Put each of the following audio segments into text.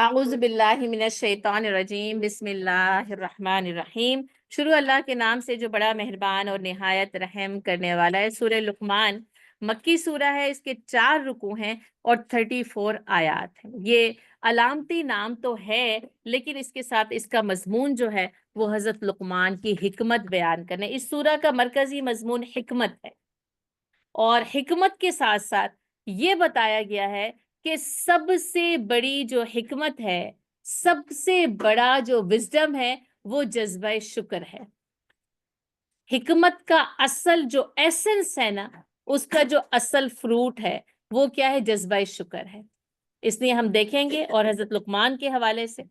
اعوذ باللہ من الشیطان الرجیم، بسم اللہ الرحمن الرحیم۔ شروع اللہ کے نام سے جو بڑا مہربان اور نہایت رحم کرنے والا ہے۔ سورہ لقمان مکی سورہ ہے، اس کے 4 رکوع ہیں اور 34 آیات ہیں۔ یہ علامتی نام تو ہے، لیکن اس کے ساتھ اس کا مضمون جو ہے وہ حضرت لقمان کی حکمت بیان کرنے۔ اس سورہ کا مرکزی مضمون حکمت ہے، اور حکمت کے ساتھ ساتھ یہ بتایا گیا ہے کہ سب سے بڑی جو حکمت ہے، سب سے بڑا جو وزڈم ہے، وہ جذبہ شکر ہے۔ حکمت کا اصل جو ایسنس ہے نا، اس کا جو اصل فروٹ ہے وہ کیا ہے؟ جذبہ شکر ہے۔ اس لیے ہم دیکھیں گے، اور حضرت لقمان کے حوالے سے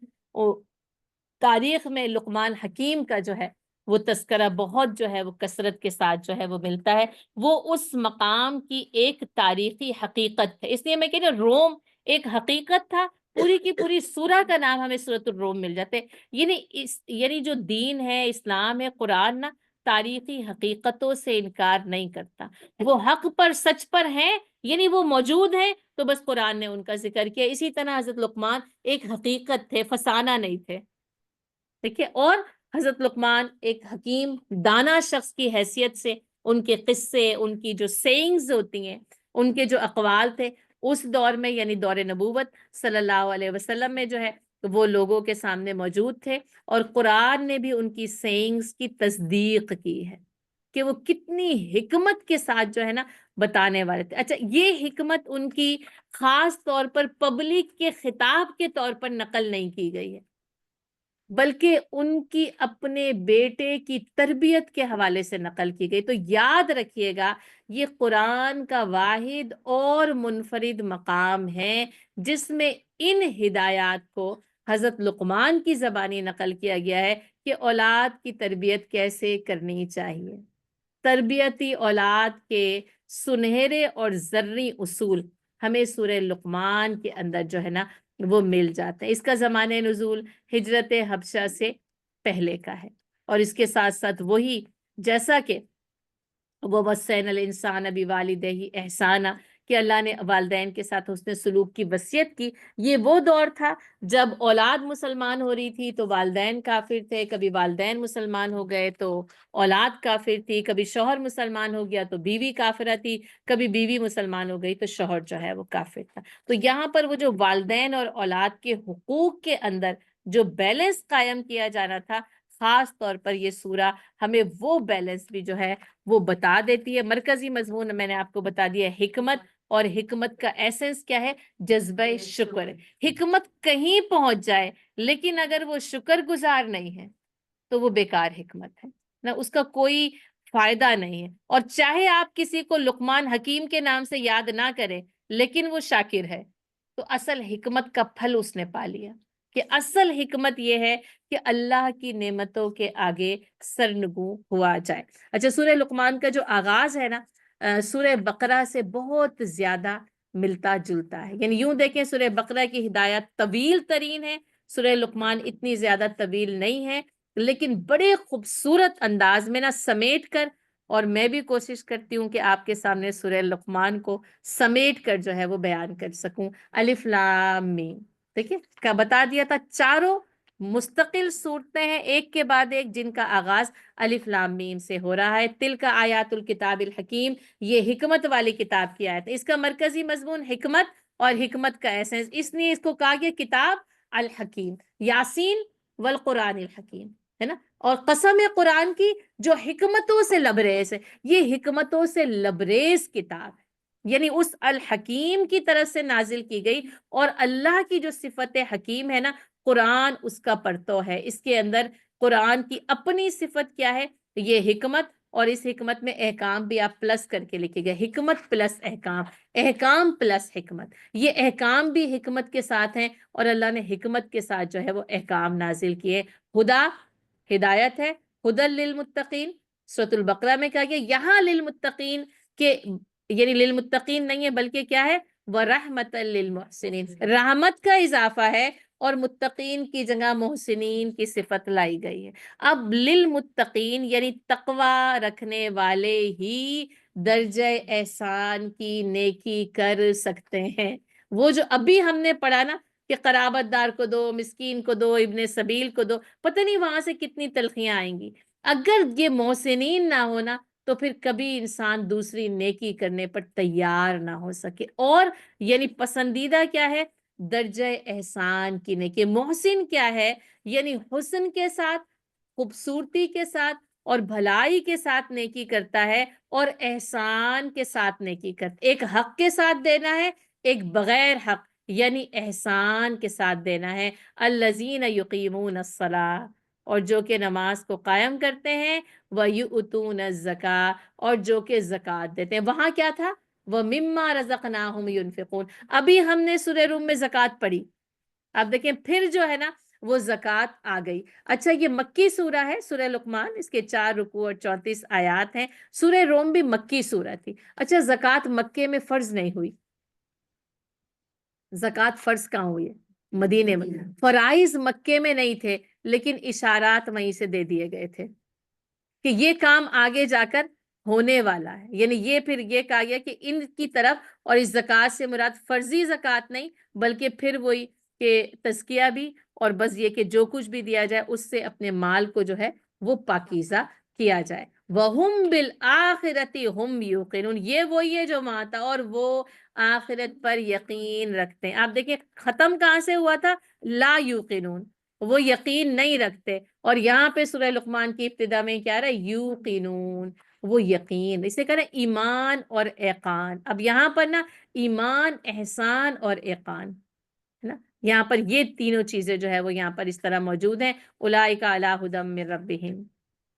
تاریخ میں لقمان حکیم کا جو ہے وہ تذکرہ بہت جو ہے وہ کثرت کے ساتھ جو ہے وہ ملتا ہے۔ وہ اس مقام کی ایک تاریخی حقیقت ہے۔ اس لیے میں کہہ رہی ہوں، روم ایک حقیقت تھا۔ پوری کی پوری سورہ کا نام ہمیں سورۃ الروم مل جاتے۔ یعنی جو دین ہے، اسلام ہے، قرآن نا، تاریخی حقیقتوں سے انکار نہیں کرتا۔ وہ حق پر، سچ پر ہیں، یعنی وہ موجود ہیں، تو بس قرآن نے ان کا ذکر کیا۔ اسی طرح حضرت لقمان ایک حقیقت تھے، فسانہ نہیں تھے، دیکھیے۔ اور حضرت لقمان ایک حکیم دانا شخص کی حیثیت سے ان کے قصے، ان کی جو سیئنگز ہوتی ہیں، ان کے جو اقوال تھے اس دور میں، یعنی دور نبوت صلی اللہ علیہ وسلم میں جو ہے وہ لوگوں کے سامنے موجود تھے، اور قرآن نے بھی ان کی سیئنگز کی تصدیق کی ہے کہ وہ کتنی حکمت کے ساتھ جو ہے نا بتانے والے تھے۔ اچھا، یہ حکمت ان کی خاص طور پر پبلک کے خطاب کے طور پر نقل نہیں کی گئی ہے، بلکہ ان کی اپنے بیٹے کی تربیت کے حوالے سے نقل کی گئی۔ تو یاد رکھیے گا، یہ قرآن کا واحد اور منفرد مقام ہے جس میں ان ہدایات کو حضرت لقمان کی زبانی نقل کیا گیا ہے کہ اولاد کی تربیت کیسے کرنی چاہیے۔ تربیتی اولاد کے سنہرے اور زرعی اصول ہمیں سورہ لقمان کے اندر جو ہے نا وہ مل جاتے ہیں۔ اس کا زمانہ نزول ہجرت حبشہ سے پہلے کا ہے، اور اس کے ساتھ ساتھ وہی جیسا کہ وہ وصینا الانسان بوالدیہ احسانا، کہ اللہ نے والدین کے ساتھ حسن سلوک کی وصیت کی۔ یہ وہ دور تھا جب اولاد مسلمان ہو رہی تھی تو والدین کافر تھے، کبھی والدین مسلمان ہو گئے تو اولاد کافر تھی، کبھی شوہر مسلمان ہو گیا تو بیوی کافرہ تھی، کبھی بیوی مسلمان ہو گئی تو شوہر جو ہے وہ کافر تھا۔ تو یہاں پر وہ جو والدین اور اولاد کے حقوق کے اندر جو بیلنس قائم کیا جانا تھا، خاص طور پر یہ سورہ ہمیں وہ بیلنس بھی جو ہے وہ بتا دیتی ہے۔ مرکزی مضمون میں نے آپ کو بتا دیا ہے حکمت، اور حکمت کا ایسنس کیا ہے؟ جذبہ شکر ہے۔ حکمت کہیں پہنچ جائے لیکن اگر وہ شکر گزار نہیں ہے تو وہ بیکار حکمت ہے نا، اس کا کوئی فائدہ نہیں ہے۔ اور چاہے آپ کسی کو لقمان حکیم کے نام سے یاد نہ کریں، لیکن وہ شاکر ہے، تو اصل حکمت کا پھل اس نے پا لیا۔ کہ اصل حکمت یہ ہے کہ اللہ کی نعمتوں کے آگے سرنگوں ہوا جائے۔ اچھا، سورہ لقمان کا جو آغاز ہے نا، سورہ بقرہ سے بہت زیادہ ملتا جلتا ہے۔ یعنی یوں دیکھیں، سورہ بقرہ کی ہدایت طویل ترین ہے، سورہ لقمان اتنی زیادہ طویل نہیں ہے، لیکن بڑے خوبصورت انداز میں نا سمیٹ کر، اور میں بھی کوشش کرتی ہوں کہ آپ کے سامنے سورہ لقمان کو سمیٹ کر جو ہے وہ بیان کر سکوں۔ الف لام میم، دیکھیں کا بتا دیا تھا، چاروں مستقل صورتیں ہیں ایک کے بعد ایک جن کا آغاز الف لام میم سے ہو رہا ہے۔ تلک آیات الکتاب الحکیم، یہ حکمت والی کتاب کی آیت ہے۔ اس کا مرکزی مضمون حکمت اور حکمت کا ایسنس، اس لیے اس کو کہا گیا کتاب الحکیم، یاسین والقرآن الحکیم، ہے نا۔ اور قسم قرآن کی جو حکمتوں سے لبریز ہے، یہ حکمتوں سے لبریز کتاب ہے، یعنی اس الحکیم کی طرف سے نازل کی گئی۔ اور اللہ کی جو صفت حکیم ہے نا، قرآن اس کا پرتو ہے۔ اس کے اندر قرآن کی اپنی صفت کیا ہے؟ یہ حکمت، اور اس حکمت میں احکام بھی آپ پلس کر کے لکھے گئے، حکمت پلس احکام، احکام پلس حکمت۔ یہ احکام بھی حکمت کے ساتھ ہیں، اور اللہ نے حکمت کے ساتھ جو ہے وہ احکام نازل کیے۔ ہدا، ہدایت ہے، ہدل للمتقین، سورۃ البقرہ میں کہا گیا یہاں للمتقین کے، یعنی للمتقین نہیں ہے بلکہ کیا ہے؟ وَرَحْمَةً لِّلْمُحْسِنِينَ، رحمت کا اضافہ ہے، اور متقین کی جگہ محسنین کی صفت لائی گئی ہے۔ اب للمتقین یعنی تقوی رکھنے والے ہی درجہ احسان کی نیکی کر سکتے ہیں۔ وہ جو ابھی ہم نے پڑھا نا، کہ قرابت دار کو دو، مسکین کو دو، ابن سبیل کو دو، پتہ نہیں وہاں سے کتنی تلخیاں آئیں گی۔ اگر یہ محسنین نہ ہونا تو پھر کبھی انسان دوسری نیکی کرنے پر تیار نہ ہو سکے۔ اور یعنی پسندیدہ کیا ہے؟ درجہ احسان کی نیکی۔ محسن کیا ہے؟ یعنی حسن کے ساتھ، خوبصورتی کے ساتھ اور بھلائی کے ساتھ نیکی کرتا ہے، اور احسان کے ساتھ نیکی کرتا ہے۔ ایک حق کے ساتھ دینا ہے، ایک بغیر حق یعنی احسان کے ساتھ دینا ہے۔ الذین یقیمون الصلاۃ، اور جو کہ نماز کو قائم کرتے ہیں، وَيُؤْتُونَ الزَّكَاةَ، اور جو کہ زکوٰۃ دیتے ہیں۔ وہاں کیا تھا؟ وَمِمَّا رَزَقْنَاهُمْ يُنْفِقُونَ۔ ابھی ہم نے سورہ روم میں زکوٰۃ پڑھی، اب دیکھیں پھر جو ہے نا وہ زکوٰۃ آ گئی۔ اچھا یہ مکی سورہ ہے سورہ لقمان، اس کے 4 رکوع اور 34 آیات ہیں۔ سورہ روم بھی مکی سورہ تھی۔ اچھا زکوٰۃ مکے میں فرض نہیں ہوئی، زکوٰۃ فرض کہاں ہوئی ہے؟ مدینے میں۔ فرائض مکے میں نہیں تھے، لیکن اشارات وہیں سے دے دیے گئے تھے کہ یہ کام آگے جا کر ہونے والا ہے۔ یعنی یہ پھر یہ کہا گیا کہ ان کی طرف، اور اس زکوٰۃ سے مراد فرضی زکوٰۃ نہیں بلکہ پھر وہی کہ تزکیہ بھی، اور بس یہ کہ جو کچھ بھی دیا جائے اس سے اپنے مال کو جو ہے وہ پاکیزہ کیا جائے۔ وَهُمْ بِالْآخِرَةِ هُمْ يُوقِنُونَ، یہ وہی ہے جو وہاں تھا، اور وہ آخرت پر یقین رکھتے ہیں۔ آپ دیکھیں ختم کہاں سے ہوا تھا؟ لا یوقنون، وہ یقین نہیں رکھتے، اور یہاں پہ سورہ لقمان کی ابتدا میں کیا رہا ہے؟ یوقنون، وہ یقین، اسے کہنا ایمان اور ایقان۔ اب یہاں پر نا ایمان، احسان اور ایقان ہے نا، یہاں پر یہ تینوں چیزیں جو ہے وہ یہاں پر اس طرح موجود ہیں۔ اولئک علی ھدی من ربہم،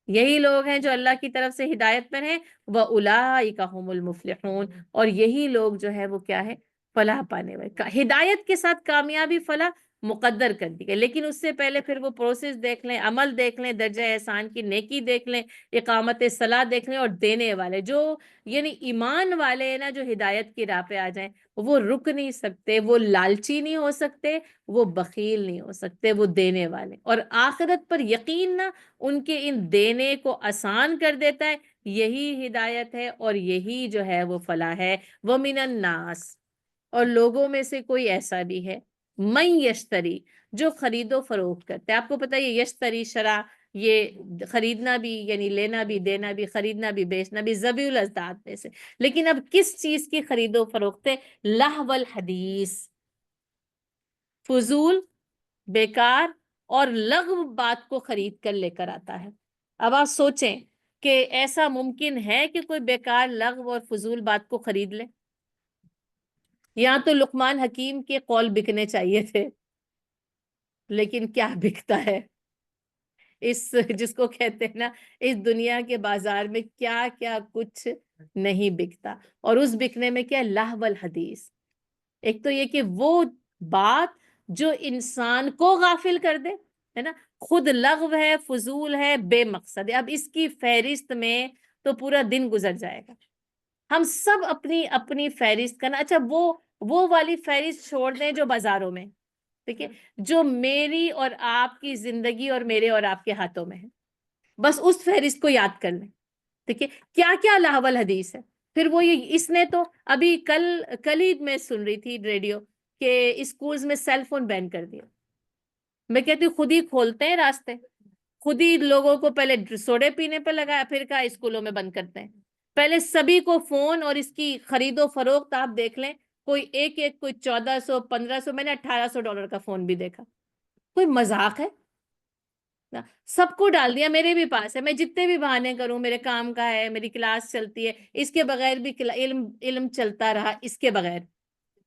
یہی لوگ ہیں جو اللہ کی طرف سے ہدایت پر ہیں۔ وَأُولَئِكَ هُمُ الْمُفْلِحُونَ، اور یہی لوگ جو ہے وہ کیا ہے؟ فلاح پانے والے۔ ہدایت کے ساتھ کامیابی، فلاح مقدر کر دی گئی، لیکن اس سے پہلے پھر وہ پروسیس دیکھ لیں، عمل دیکھ لیں، درجہ احسان کی نیکی دیکھ لیں، اقامت صلاح دیکھ لیں، اور دینے والے جو یعنی ایمان والے ہیں نا، جو ہدایت کی راہ پہ آ جائیں، وہ رک نہیں سکتے، وہ لالچی نہیں ہو سکتے، وہ بخیل نہیں ہو سکتے، وہ دینے والے۔ اور آخرت پر یقین نہ ان کے ان دینے کو آسان کر دیتا ہے۔ یہی ہدایت ہے اور یہی جو ہے وہ فلاح ہے۔ وَمِنَ النَّاسِ، اور لوگوں میں سے کوئی ایسا بھی ہے، مَن یشتری، جو خرید و فروخت کرتے ہیں۔ آپ کو پتہ ہے یہ یشتری شرع، یہ خریدنا بھی یعنی لینا بھی، دینا بھی، خریدنا بھی، بیچنا بھی، ذبیح الاضداد میں سے۔ لیکن اب کس چیز کی خرید و فروخت ہے؟ لہو الحدیث، فضول، بیکار اور لغو بات کو خرید کر لے کر آتا ہے۔ اب آپ سوچیں کہ ایسا ممکن ہے کہ کوئی بیکار، لغو اور فضول بات کو خرید لے؟ یہاں تو لقمان حکیم کے قول بکنے چاہیے تھے، لیکن کیا بکتا ہے اس جس کو کہتے ہیں نا اس دنیا کے بازار میں کیا کیا کچھ نہیں بکتا۔ اور اس بکنے میں کیا؟ لہو الحدیث۔ ایک تو یہ کہ وہ بات جو انسان کو غافل کر دے، ہے نا، خود لغو ہے، فضول ہے، بے مقصد ہے۔ اب اس کی فہرست میں تو پورا دن گزر جائے گا۔ ہم سب اپنی اپنی فہرست کرنا، اچھا وہ والی فہرست چھوڑ دیں جو بازاروں میں، ٹھیک ہے، جو میری اور آپ کی زندگی اور میرے اور آپ کے ہاتھوں میں ہے، بس اس فہرست کو یاد کر لیں، ٹھیک ہے، کیا کیا لہو الحدیث ہے۔ پھر وہ یہ اس نے تو ابھی کل ہی میں سن رہی تھی ریڈیو کہ اسکولز میں سیل فون بین کر دیا۔ میں کہتی ہوں خود ہی کھولتے ہیں راستے، خود ہی لوگوں کو پہلے سوڈے پینے پہ لگایا، پھر کہا اسکولوں میں بند کرتے ہیں۔ پہلے سبھی کو فون اور اس کی خرید و فروخت آپ دیکھ لیں، کوئی ایک کوئی 1400 1500، میں نے $1800 کا فون بھی دیکھا۔ کوئی مذاق ہے؟ سب کو ڈال دیا، میرے بھی پاس ہے، میں جتنے بھی بہانے کروں، میرے کام کا ہے، میری کلاس چلتی ہے، اس کے بغیر بھی علم چلتا رہا، اس کے بغیر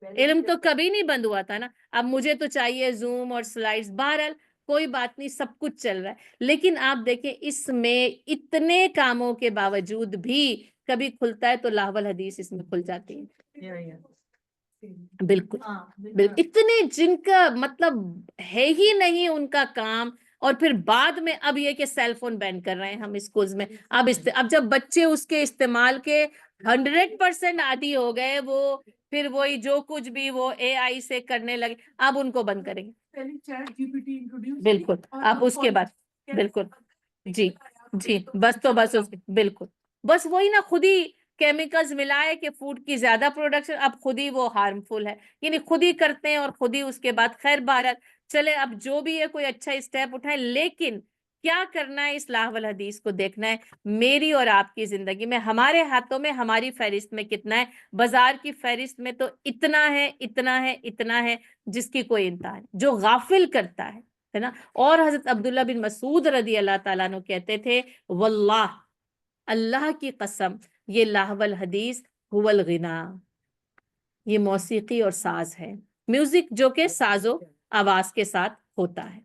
علم تو کبھی نہیں بند ہوا تھا نا۔ اب مجھے تو چاہیے زوم اور سلائڈز، بہرحال کوئی بات نہیں، سب کچھ چل رہا ہے، لیکن آپ دیکھیں اس میں اتنے کاموں کے باوجود بھی کبھی کھلتا ہے تو لہو الحدیث اس میں کھل جاتی ہے۔ بالکل اتنے جن کا مطلب ہے ہی نہیں ان کا کام، اور پھر بعد میں اب یہ کہ سیل فون بین کر رہے ہیں ہم اسکولز میں۔ اب جب بچے اس کے استعمال کے 100% عادی ہو گئے، وہ پھر وہی جو کچھ بھی وہ اے آئی سے کرنے لگے، اب ان کو بند کریں گے۔ بالکل، آپ اس کے بعد بالکل جی بس تو بس بالکل بس وہی نا، خود ہی کیمیکلز ملائے کہ فوڈ کی زیادہ پروڈکشن، اب خود ہی وہ ہارمفل ہے، یعنی خود ہی کرتے ہیں اور خود ہی اس کے بعد خیر بہرحال چلے اب جو بھی ہے کوئی اچھا اسٹیپ اٹھائے، لیکن کیا کرنا ہے اس لاہ والحدیث کو دیکھنا ہے۔ میری اور آپ کی زندگی میں ہمارے ہاتھوں میں ہماری فہرست میں کتنا ہے، بازار کی فہرست میں تو اتنا ہے اتنا ہے اتنا ہے جس کی کوئی انتہا نہیں، جو غافل کرتا ہے نا۔ اور حضرت عبداللہ بن مسعود رضی اللہ تعالیٰ عنہ کہتے تھے واللہ، اللہ کی قسم، یہ لاہ والحدیث هو الغنا، یہ موسیقی اور ساز ہے، میوزک جو کہ ساز و آواز کے ساتھ ہوتا ہے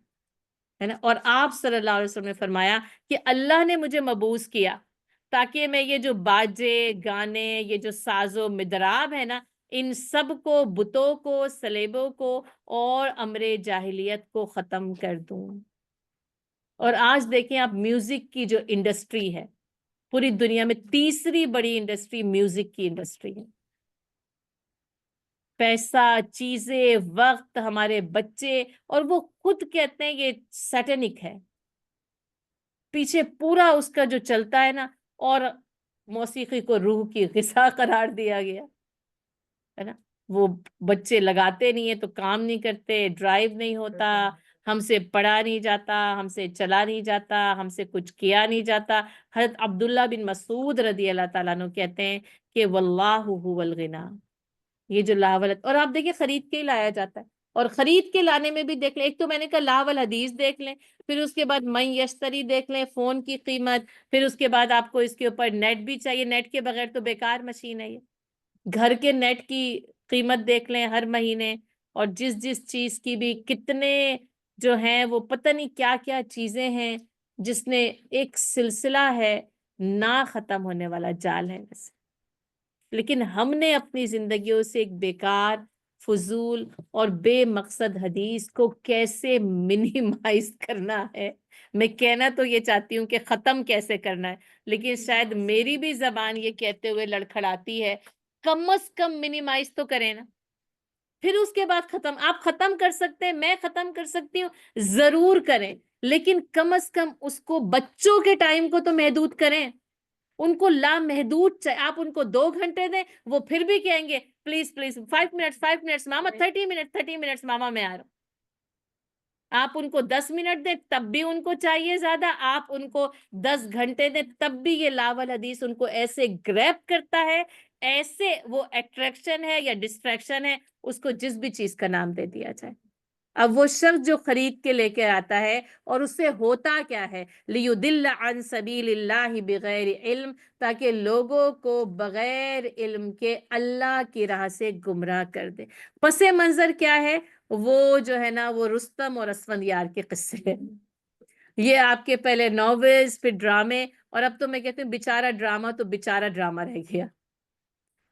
نا۔ اور آپ صلی اللہ علیہ وسلم نے فرمایا کہ اللہ نے مجھے مبعوث کیا تاکہ میں یہ جو باجے گانے، یہ جو ساز و مدراب ہے نا، ان سب کو، بتوں کو، سلیبوں کو اور امر جاہلیت کو ختم کر دوں۔ اور آج دیکھیں آپ میوزک کی جو انڈسٹری ہے، پوری دنیا میں تیسری بڑی انڈسٹری میوزک کی انڈسٹری ہے۔ پیسہ، چیزیں، وقت، ہمارے بچے، اور وہ خود کہتے ہیں یہ سیٹنک ہے، پیچھے پورا اس کا جو چلتا ہے نا، اور موسیقی کو روح کی غذا قرار دیا گیا ہے نا۔ وہ بچے لگاتے نہیں ہیں تو کام نہیں کرتے، ڈرائیو نہیں ہوتا، ہم سے پڑھا نہیں جاتا، ہم سے چلا نہیں جاتا، ہم سے کچھ کیا نہیں جاتا۔ حضرت عبداللہ بن مسعود رضی اللہ تعالیٰ عنہ کہتے ہیں کہ واللہ هو الغنا، یہ جو لاولت، اور آپ دیکھیں خرید کے ہی لایا جاتا ہے، اور خرید کے لانے میں بھی دیکھ لیں، ایک تو میں نے کہا لاول حدیث دیکھ لیں، پھر اس کے بعد من یشتری دیکھ لیں، فون کی قیمت، پھر اس کے بعد آپ کو اس کے اوپر نیٹ بھی چاہیے، نیٹ کے بغیر تو بیکار مشین ہے یہ، گھر کے نیٹ کی قیمت دیکھ لیں ہر مہینے، اور جس چیز کی بھی کتنے جو ہیں وہ پتہ نہیں کیا کیا چیزیں ہیں، جس نے ایک سلسلہ ہے نہ ختم ہونے والا جال ہے ویسے۔ لیکن ہم نے اپنی زندگیوں سے ایک بیکار، فضول اور بے مقصد حدیث کو کیسے منیمائز کرنا ہے، میں کہنا تو یہ چاہتی ہوں کہ ختم کیسے کرنا ہے، لیکن شاید میری بھی زبان یہ کہتے ہوئے لڑکھڑاتی ہے، کم از کم منیمائز تو کریں نا، پھر اس کے بعد ختم۔ آپ ختم کر سکتے ہیں، میں ختم کر سکتی ہوں، ضرور کریں، لیکن کم از کم اس کو بچوں کے ٹائم کو تو محدود کریں، ان کو لامحدود چاہیے۔ آپ ان کو 2 گھنٹے دیں، وہ پھر بھی کہیں گے پلیز پلیز 5 منٹس ماما، 30 منٹس ماما میں آ رہا ہوں۔ آپ ان کو 10 منٹ دیں تب بھی ان کو چاہیے زیادہ، آپ ان کو 10 گھنٹے دیں تب بھی یہ لاول حدیث ان کو ایسے گریب کرتا ہے، ایسے وہ اٹریکشن ہے یا ڈسٹریکشن ہے، اس کو جس بھی چیز کا نام دے دیا جائے۔ اب وہ شخص جو خرید کے لے کے آتا ہے، اور اس سے ہوتا کیا ہے، لِيُضِلَّ عَن سَبِيلِ اللَّهِ بِغَيْرِ علم، تاکہ لوگوں کو بغیر علم کے اللہ کی راہ سے گمراہ کر دے۔ پس منظر کیا ہے، وہ جو ہے نا وہ رستم اور اسفندیار کے قصے ہیں، یہ آپ کے پہلے ناولز، پھر ڈرامے، اور اب تو میں کہتی ہوں بیچارہ ڈرامہ تو بیچارہ ڈرامہ رہ گیا،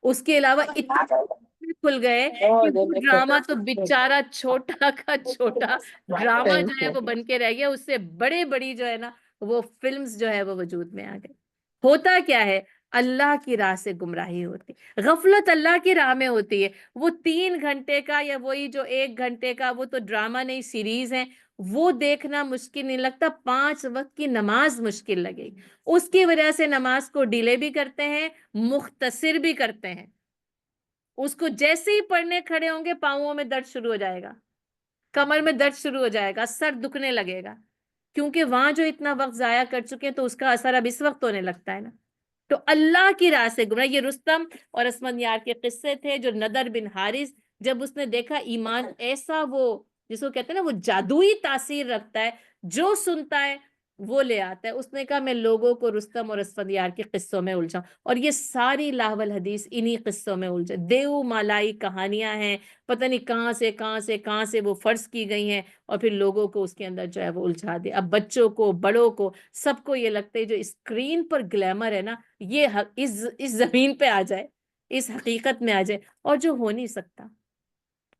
اس کے علاوہ اتنے کھل گئے کہ وہ ڈرامہ تو بیچارہ چھوٹا کا چھوٹا ڈرامہ جو ہے وہ بن کے رہ گیا، اس سے بڑے بڑی جو ہے نا وہ فلمز جو ہے وہ وجود میں آ گئے۔ ہوتا کیا ہے، اللہ کی راہ سے گمراہی ہوتی، غفلت اللہ کی راہ میں ہوتی ہے۔ وہ 3 گھنٹے کا یا وہی جو 1 گھنٹے کا، وہ تو ڈرامہ نہیں سیریز ہیں، وہ دیکھنا مشکل نہیں لگتا، 5 وقت کی نماز مشکل لگے گی، اس کی وجہ سے نماز کو ڈیلے بھی کرتے ہیں، مختصر بھی کرتے ہیں، اس کو جیسے ہی پڑھنے کھڑے ہوں گے پاؤں میں درد شروع ہو جائے گا، کمر میں درد شروع ہو جائے گا، سر دکھنے لگے گا، کیونکہ وہاں جو اتنا وقت ضائع کر چکے ہیں تو اس کا اثر اب اس وقت ہونے لگتا ہے نا۔ تو اللہ کی راہ سے گمراہ، یہ رستم اور اسفندیار کے قصے تھے، جو نضر بن حارث، جب اس نے دیکھا ایمان ایسا، وہ جس کو کہتے ہیں نا وہ جادوئی تاثیر رکھتا ہے، جو سنتا ہے وہ لے آتا ہے، اس نے کہا میں لوگوں کو رستم اور اسفندیار کے قصوں میں الجھاؤں، اور یہ ساری لاول حدیث انہی قصوں میں الجھے، دیو مالائی کہانیاں ہیں، پتہ نہیں کہاں سے وہ فرض کی گئی ہیں، اور پھر لوگوں کو اس کے اندر جو ہے وہ الجھا دے۔ اب بچوں کو، بڑوں کو، سب کو یہ لگتا ہے جو اسکرین پر گلیمر ہے نا، یہ اس زمین پہ آ جائے، اس حقیقت میں آ جائے، اور جو ہو نہیں سکتا،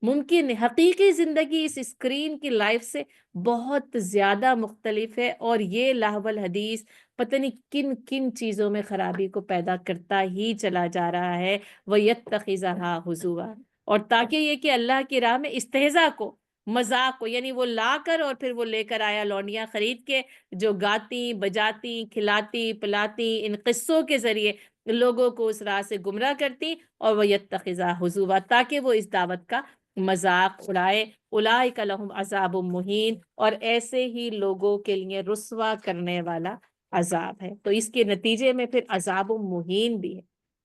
ممکن حقیقی زندگی اس اسکرین کی لائف سے بہت زیادہ مختلف ہے، اور یہ لاول حدیث پتہ نہیں کن کن چیزوں میں خرابی کو پیدا کرتا ہی چلا جا رہا ہے، وَيَتَّخِذَهَا هُزُوًا، اور تاکہ یہ کہ اللہ کی راہ میں استہزاء کو، مذاق کو، یعنی وہ لا کر اور پھر وہ لے کر آیا لونڈیاں خرید کے، جو گاتی بجاتی کھلاتی پلاتی ان قصوں کے ذریعے لوگوں کو اس راہ سے گمراہ کرتی، اور وہ یتخذا حضوا، تاکہ وہ اس دعوت کا مذاق اڑائے۔ اولئک لہم عذاب مہین، اور ایسے ہی لوگوں کے لیے رسوا کرنے والا عذاب ہے۔ تو اس کے نتیجے میں پھر عذاب مہین بھی ہے،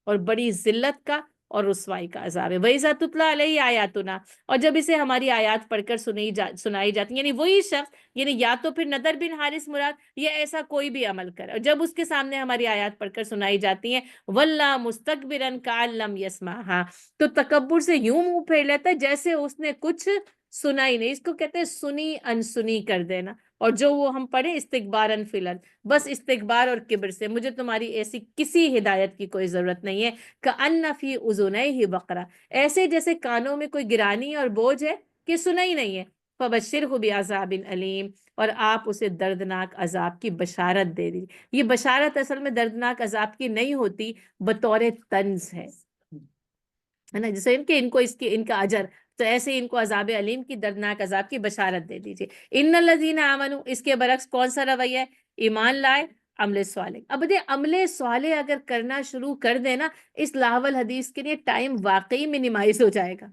اور بڑی ذلت کا اور رسوائی کا عذاب ہے۔ وَإِذَا تُتْلَىٰ عَلَيْهِ آیاتنا، اور جب اسے ہماری آیات پڑھ کر سنائی جاتی، یعنی وہی شخص، یعنی یا تو پھر نضر بن حارث مراد، یا ایسا کوئی بھی عمل کرے، اور جب اس کے سامنے ہماری آیات پڑھ کر سنائی جاتی ہیں، وَلَّا مُسْتَكْبِرًا كَأَن لَّمْ يَسْمَعْهَا، تو تکبر سے یوں منہ پھیر لیتا ہے جیسے اس نے کچھ سنا ہی نہیں۔ اس کو کہتے ہیں سنی انسنی کر دینا، اور جو وہ ہم پڑھیں استکباراً فی الارض، بس استکبار اور کبر سے، مجھے تمہاری ایسی کسی ہدایت کی کوئی ضرورت نہیں ہے۔ کأن فی اذنیہ وقرا، ایسے جیسے کانوں میں کوئی گرانی اور بوجھ ہے کہ سنا ہی نہیں ہے۔ فبشرہ بعذاب علیم، اور آپ اسے دردناک عذاب کی بشارت دے دیجیے۔ یہ بشارت اصل میں دردناک عذاب کی نہیں ہوتی، بطور طنز ہے نا، جیسے ان کو ان کا اجر، تو ایسے ان کو عذاب علیم کی دردناک عذاب کی بشارت دے دیجیے۔ ان الذین آمنوا، اس کے برعکس کون سا رویہ ہے؟ ایمان لائے، عمل صالح۔ اب یہ عمل صالح اگر کرنا شروع کر دینا، اس لاحول حدیث کے لیے ٹائم واقعی منیمائز ہو جائے گا،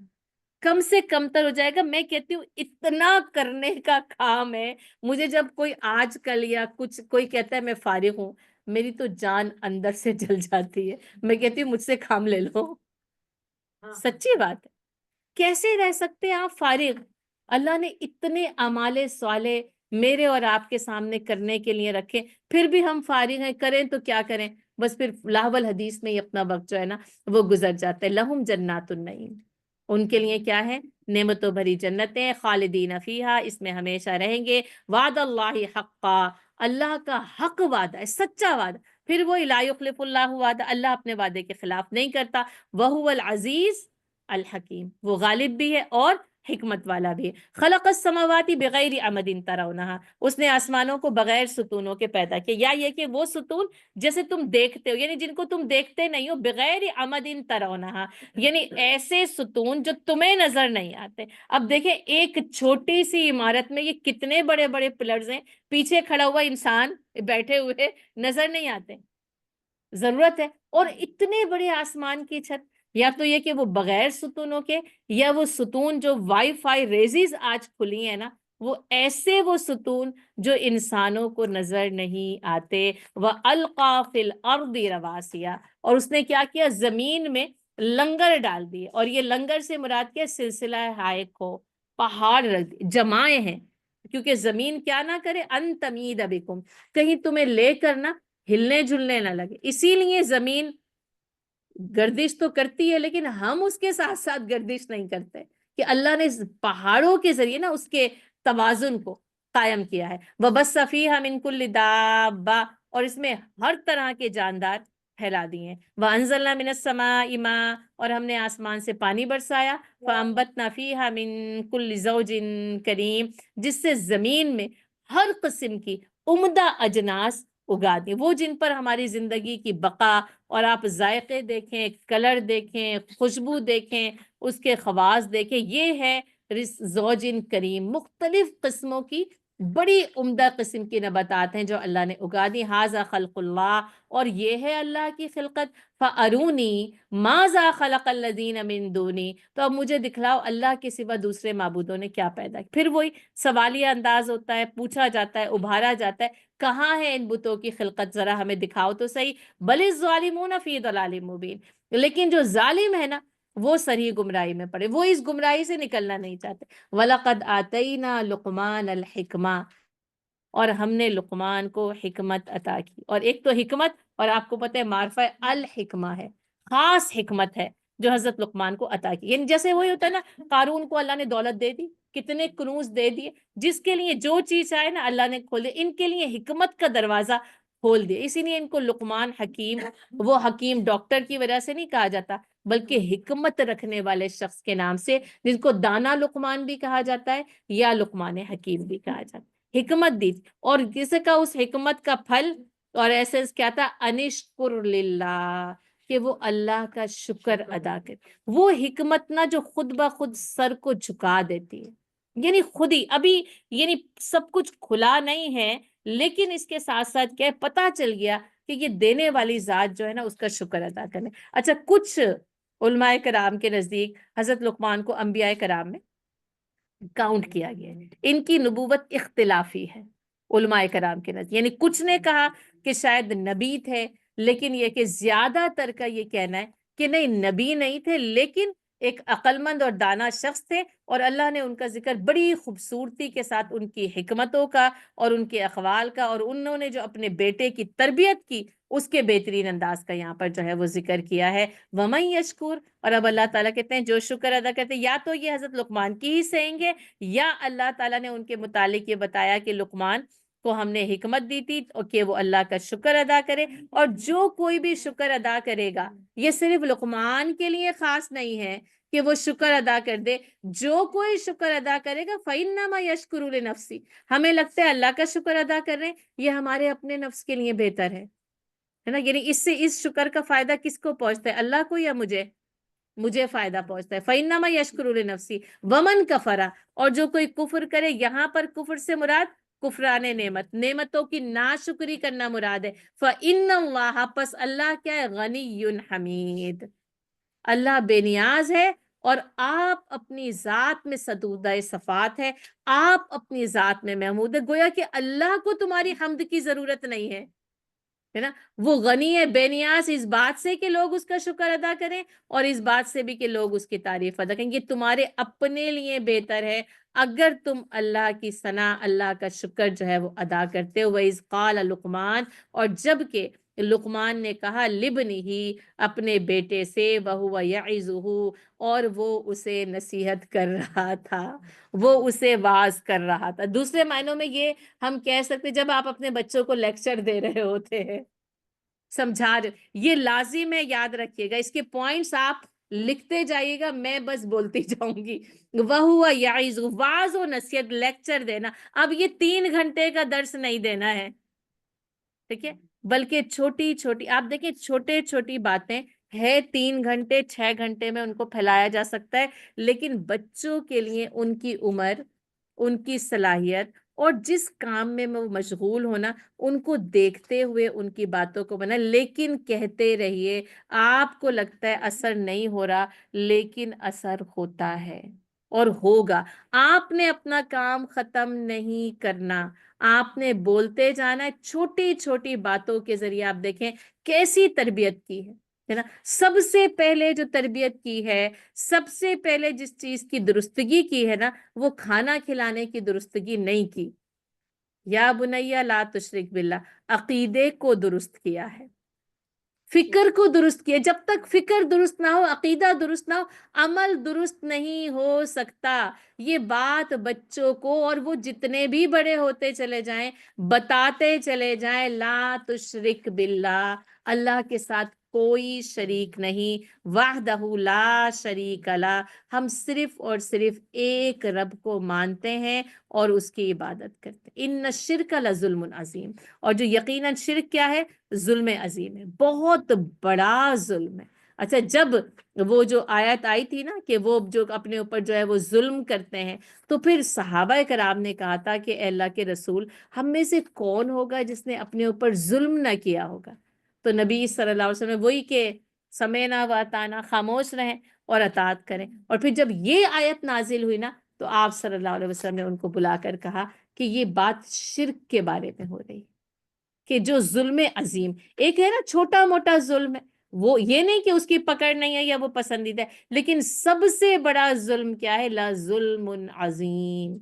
کم سے کم تر ہو جائے گا۔ میں کہتی ہوں اتنا کرنے کا کام ہے، مجھے جب کوئی آج کل یا کچھ کوئی کہتا ہے میں فارغ ہوں، میری تو جان اندر سے جل جاتی ہے، میں کہتی ہوں مجھ سے کام لے لو، سچی بات ہے۔ کیسے رہ سکتے ہیں آپ فارغ؟ اللہ نے اتنے اعمال صالح میرے اور آپ کے سامنے کرنے کے لیے رکھے، پھر بھی ہم فارغ ہیں، کریں تو کیا کریں؟ بس پھر لاحول حدیث میں ہی اپنا وقت جو ہے نا وہ گزر جاتا ہے۔ لہم جنات النعیم، ان کے لیے کیا ہے؟ نعمتوں بھری جنتیں، خالدین فیہا، اس میں ہمیشہ رہیں گے۔ وعد اللہ حقا، اللہ کا حق وعدہ ہے، سچا وعدہ۔ پھر وہ لا یخلف اللہ وعدہ، اللہ اپنے وعدے کے خلاف نہیں کرتا۔ وہو العزیز الحکیم، وہ غالب بھی ہے اور حکمت والا بھی ہے۔ خلق السماوات بغیر عمد ترونہا، اس نے آسمانوں کو بغیر ستونوں کے پیدا کیا، یا یہ کہ وہ ستون جیسے تم دیکھتے ہو، یعنی جن کو تم دیکھتے نہیں ہو، بغیر عمد ترونہا، یعنی ایسے ستون جو تمہیں نظر نہیں آتے۔ اب دیکھیں ایک چھوٹی سی عمارت میں یہ کتنے بڑے بڑے پلرز ہیں، پیچھے کھڑا ہوا انسان بیٹھے ہوئے نظر نہیں آتے، ضرورت ہے۔ اور اتنے بڑے آسمان کی چھت، یا تو یہ کہ وہ بغیر ستونوں کے، یا وہ ستون جو وائی فائی ریزیز آج کھلی ہیں نا، وہ ایسے وہ ستون جو انسانوں کو نظر نہیں آتے۔ وَأَلْقَى فِي الْأَرْضِ رَوَاسِيَ، اور اس نے کیا کیا؟ زمین میں لنگر ڈال دیے، اور یہ لنگر سے مراد کیا؟ سلسلہ حائق ہو، پہاڑ رکھ دیے، جمائے ہیں، کیونکہ زمین کیا نہ کرے، ان تمید بکم، کہیں تمہیں لے کر نہ ہلنے جلنے نہ لگے۔ اسی لیے زمین گردش تو کرتی ہے، لیکن ہم اس کے ساتھ ساتھ گردش نہیں کرتے، کہ اللہ نے پہاڑوں کے ذریعے نا اس کے توازن کو قائم کیا ہے۔ وَبَثَّ فِيهَا مِن كُلِّ دَابَّةٍ، اور اس میں ہر طرح کے جاندار پھیلا دیے ہیں۔ وَأَنزَلْنَا مِنَ السَّمَاءِ مَاءً، اور ہم نے آسمان سے پانی برسایا۔ فَأَنبَتْنَا فِيهَا مِن كُلِّ زَوْجٍ كَرِيمٍ، جس سے زمین میں ہر قسم کی عمدہ اجناس اگا دی، وہ جن پر ہماری زندگی کی بقا، اور آپ ذائقے دیکھیں، کلر دیکھیں، خوشبو دیکھیں، اس کے خواص دیکھیں، یہ ہے زوجن کریم، مختلف قسموں کی بڑی عمدہ قسم کی نباتات ہیں جو اللہ نے اگا دی۔ ھذا خلق اللہ، اور یہ ہے اللہ کی خلقت۔ فَأَرُونِی مَاذَا خَلَقَ الَّذِينَ مِن دُونِی، تو اب مجھے دکھلاؤ اللہ کے سوا دوسرے معبودوں نے کیا پیدا کیا۔ پھر وہی سوالیہ انداز ہوتا ہے، پوچھا جاتا ہے، ابھارا جاتا ہے، کہاں ہے ان بتوں کی خلقت، ذرا ہمیں دکھاؤ تو صحیح۔ بل الظالمون فی ضلال مبین، لیکن جو ظالم ہے نا وہ صریح گمراہی میں پڑے، وہ اس گمراہی سے نکلنا نہیں چاہتے۔ وَلَقَدْ آتَيْنَا لُقْمَانَ الْحِکْمَةَ، اور ہم نے لقمان کو حکمت عطا کی۔ اور ایک تو حکمت، اور آپ کو پتہ ہے معرفہ الحکمہ ہے، خاص حکمت ہے جو حضرت لقمان کو عطا کی، یعنی جیسے وہی ہوتا ہے نا، قارون کو اللہ نے دولت دے دی، کتنے کنوز دے دیے، جس کے لیے جو چیز چاہے نا اللہ نے کھول دیا، ان کے لیے حکمت کا دروازہ کھول دیا، اسی لیے ان کو لقمان حکیم، وہ حکیم ڈاکٹر کی وجہ سے نہیں کہا جاتا، بلکہ حکمت رکھنے والے شخص کے نام سے، جن کو دانا لقمان بھی کہا جاتا ہے یا لقمان حکیم بھی کہا جاتا ہے، حکمت دی۔ اور کسی کا اس حکمت کا پھل، اور ایسے کیا تھا، انشکر للہ، کہ وہ اللہ کا شکر ادا کرے۔ وہ حکمت نہ جو خود بخود سر کو جھکا دیتی ہے، یعنی خود ہی ابھی، یعنی سب کچھ کھلا نہیں ہے، لیکن اس کے ساتھ ساتھ کیا ہے، پتا چل گیا کہ یہ دینے والی ذات جو ہے نا اس کا شکر ادا کرنے۔ اچھا، کچھ علماء کرام کے نزدیک حضرت لقمان کو انبیاء کرام میں کاؤنٹ کیا گیا ہے، ان کی نبوت اختلافی ہے علماء کرام کے نزدیک، یعنی کچھ نے کہا کہ شاید نبی تھے، لیکن یہ کہ زیادہ تر کا یہ کہنا ہے کہ نہیں، نبی نہیں تھے، لیکن ایک عقل مند اور دانا شخص تھے، اور اللہ نے ان کا ذکر بڑی خوبصورتی کے ساتھ ان کی حکمتوں کا اور ان کے اقوال کا، اور انہوں نے جو اپنے بیٹے کی تربیت کی اس کے بہترین انداز کا یہاں پر جو ہے وہ ذکر کیا ہے۔ وَمَن یشکر، اور اب اللہ تعالیٰ کہتے ہیں جو شکر ادا کرتے ہیں، یا تو یہ حضرت لقمان کی ہی سینگ ہے، یا اللہ تعالیٰ نے ان کے متعلق یہ بتایا کہ لقمان کو ہم نے حکمت دی تھی اور کہ وہ اللہ کا شکر ادا کرے، اور جو کوئی بھی شکر ادا کرے گا، یہ صرف لقمان کے لیے خاص نہیں ہے کہ وہ شکر ادا کر دے، جو کوئی شکر ادا کرے گا فَإِنَّمَا يَشْكُرُ لِنَفْسِهِ، ہمیں لگتا ہے اللہ کا شکر ادا کر رہے ہیں، یہ ہمارے اپنے نفس کے لیے بہتر ہے نا، یعنی اس سے اس شکر کا فائدہ کس کو پہنچتا ہے، اللہ کو یا مجھے فائدہ پہنچتا ہے۔ فَإِنَّمَا يَشْكُرُ لِنَفْسِهِ وَمَنْ كَفَرَ، اور جو کوئی کفر کرے، یہاں پر کفر سے مراد کفران نعمتوں کی ناشکری کرنا مراد ہے۔ فَإِنَّ اللَّهَ، پس اللہ کیا ہے، غنی حمید، اللہ بے نیاز ہے، اور آپ اپنی ذات میں ستودہ صفات ہے، آپ اپنی ذات میں محمود ہے، گویا کہ اللہ کو تمہاری حمد کی ضرورت نہیں ہے نا، وہ غنی ہے، بے نیاز اس بات سے کہ لوگ اس کا شکر ادا کریں، اور اس بات سے بھی کہ لوگ اس کی تعریف ادا کریں، یہ تمہارے اپنے لیے بہتر ہے اگر تم اللہ کی ثنا، اللہ کا شکر جو ہے وہ ادا کرتے ہو۔ وَإِذْ قَالَ لقمان، اور جب کہ لقمان نے کہا لِبْنِهِ، اپنے بیٹے سے، وَهُوَ يَعِظُهُ، اور وہ اسے نصیحت کر رہا تھا، وہ اسے واعظ کر رہا تھا۔ دوسرے معنوں میں یہ ہم کہہ سکتے، جب آپ اپنے بچوں کو لیکچر دے رہے ہوتے ہیں، سمجھا رہے، یہ لازم ہے، یاد رکھیے گا، اس کے پوائنٹس آپ لکھتے جائیے گا، میں بس بولتی جاؤں گی۔ وَهُوَ يَعِظُ، واعظ و نصیحت، لیکچر دینا، اب یہ 3 گھنٹے کا درس نہیں دینا ہے، ٹھیک ہے، بلکہ چھوٹی چھوٹی، آپ دیکھیں چھوٹے چھوٹی باتیں ہے، 3 گھنٹے 6 گھنٹے میں ان کو پھیلایا جا سکتا ہے، لیکن بچوں کے لیے ان کی عمر، ان کی صلاحیت اور جس کام میں وہ مشغول ہونا، ان کو دیکھتے ہوئے ان کی باتوں کو بنا، لیکن کہتے رہیے، آپ کو لگتا ہے اثر نہیں ہو رہا، لیکن اثر ہوتا ہے اور ہوگا۔ آپ نے اپنا کام ختم نہیں کرنا، آپ نے بولتے جانا ہے، چھوٹی چھوٹی باتوں کے ذریعے آپ دیکھیں کیسی تربیت کی ہے نا۔ سب سے پہلے جو تربیت کی ہے، سب سے پہلے جس چیز کی درستگی کی ہے نا، وہ کھانا کھلانے کی درستگی نہیں کی، یا بنیا لا تشرک باللہ، عقیدے کو درست کیا ہے، فکر کو درست کیا۔ جب تک فکر درست نہ ہو، عقیدہ درست نہ ہو، عمل درست نہیں ہو سکتا۔ یہ بات بچوں کو، اور وہ جتنے بھی بڑے ہوتے چلے جائیں، بتاتے چلے جائیں، لا تشرک باللہ، اللہ کے ساتھ کوئی شریک نہیں، وحدہ لا شریک لہ، ہم صرف اور صرف ایک رب کو مانتے ہیں اور اس کی عبادت کرتے ہیں۔ ان الشرک لظلم عظیم، اور جو یقیناً شرک کیا ہے، ظلم عظیم ہے، بہت بڑا ظلم ہے۔ اچھا، جب وہ جو آیت آئی تھی نا کہ وہ جو اپنے اوپر جو ہے وہ ظلم کرتے ہیں، تو پھر صحابہ کرام نے کہا تھا کہ اے اللہ کے رسول، ہم میں سے کون ہوگا جس نے اپنے اوپر ظلم نہ کیا ہوگا؟ تو نبی صلی اللہ علیہ وسلم وہی کہ سمینا و اطاعنا، خاموش رہیں اور اطاعت کریں۔ اور پھر جب یہ آیت نازل ہوئی نا، تو آپ صلی اللہ علیہ وسلم نے ان کو بلا کر کہا کہ یہ بات شرک کے بارے میں ہو رہی ہے، کہ جو ظلم عظیم، ایک ہے نا چھوٹا موٹا ظلم ہے، وہ یہ نہیں کہ اس کی پکڑ نہیں ہے یا وہ پسندیدہ ہے، لیکن سب سے بڑا ظلم کیا ہے، لا ظلم عظیم،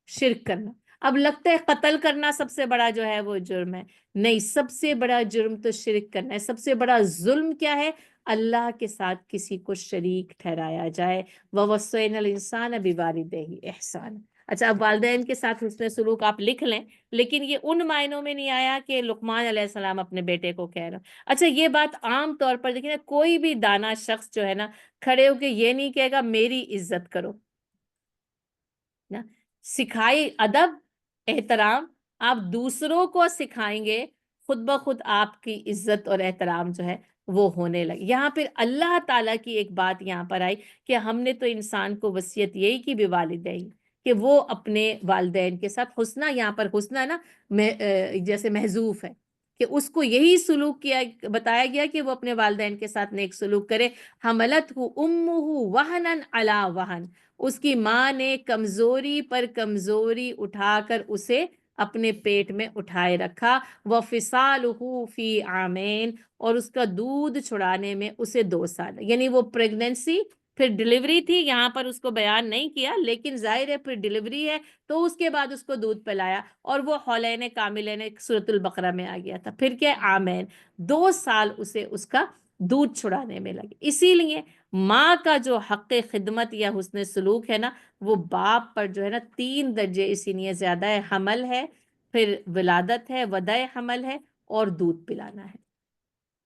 شرک کرنا۔ اب لگتا ہے قتل کرنا سب سے بڑا جو ہے وہ جرم ہے، نہیں، سب سے بڑا جرم تو شرک کرنا ہے۔ سب سے بڑا ظلم کیا ہے، اللہ کے ساتھ کسی کو شریک ٹھہرایا جائے۔ وَوَصَّيْنَا الْإِنسَانَ بِوَالِدَيْهِ إِحْسَانًا، اچھا، اب والدین کے ساتھ حسن سلوک آپ لکھ لیں، لیکن یہ ان معنوں میں نہیں آیا کہ لقمان علیہ السلام اپنے بیٹے کو کہہ رہا۔ اچھا، یہ بات عام طور پر دیکھیں نا، کوئی بھی دانا شخص جو ہے نا، کھڑے ہو کے یہ نہیں کہے گا میری عزت کرو نا، سکھائی ادب، احترام، آپ دوسروں کو سکھائیں گے، خود بخود آپ کی عزت اور احترام جو ہے وہ ہونے لگے۔ یہاں پھر اللہ تعالیٰ کی ایک بات یہاں پر آئی کہ ہم نے تو انسان کو وصیت یہی کی، بھی والدین، کہ وہ اپنے والدین کے ساتھ حسنہ، یہاں پر حسنہ نا جیسے محذوف ہے کہ اس کو یہی سلوک بتایا گیا کہ وہ اپنے والدین کے ساتھ نیک سلوک کرے. حملتہ امہ وہنا علی وہن، اس کی ماں نے کمزوری پر کمزوری اٹھا کر اسے اپنے پیٹ میں اٹھائے رکھا. وفصالہ فی عامین، اور اس کا دودھ چھڑانے میں اسے 2 سال، یعنی وہ پریگننسی پھر ڈیلیوری تھی، یہاں پر اس کو بیان نہیں کیا، لیکن ظاہر ہے پھر ڈیلیوری ہے تو اس کے بعد اس کو دودھ پلایا، اور وہ حولین کاملین سورۃ البقرہ میں آ گیا تھا. پھر کیا آمین، 2 سال اسے اس کا دودھ چھڑانے میں لگے. اسی لیے ماں کا جو حق خدمت یا حسن سلوک ہے نا، وہ باپ پر جو ہے نا 3 درجے اسی لیے زیادہ ہے. حمل ہے، پھر ولادت ہے، وضع حمل ہے، اور دودھ پلانا ہے.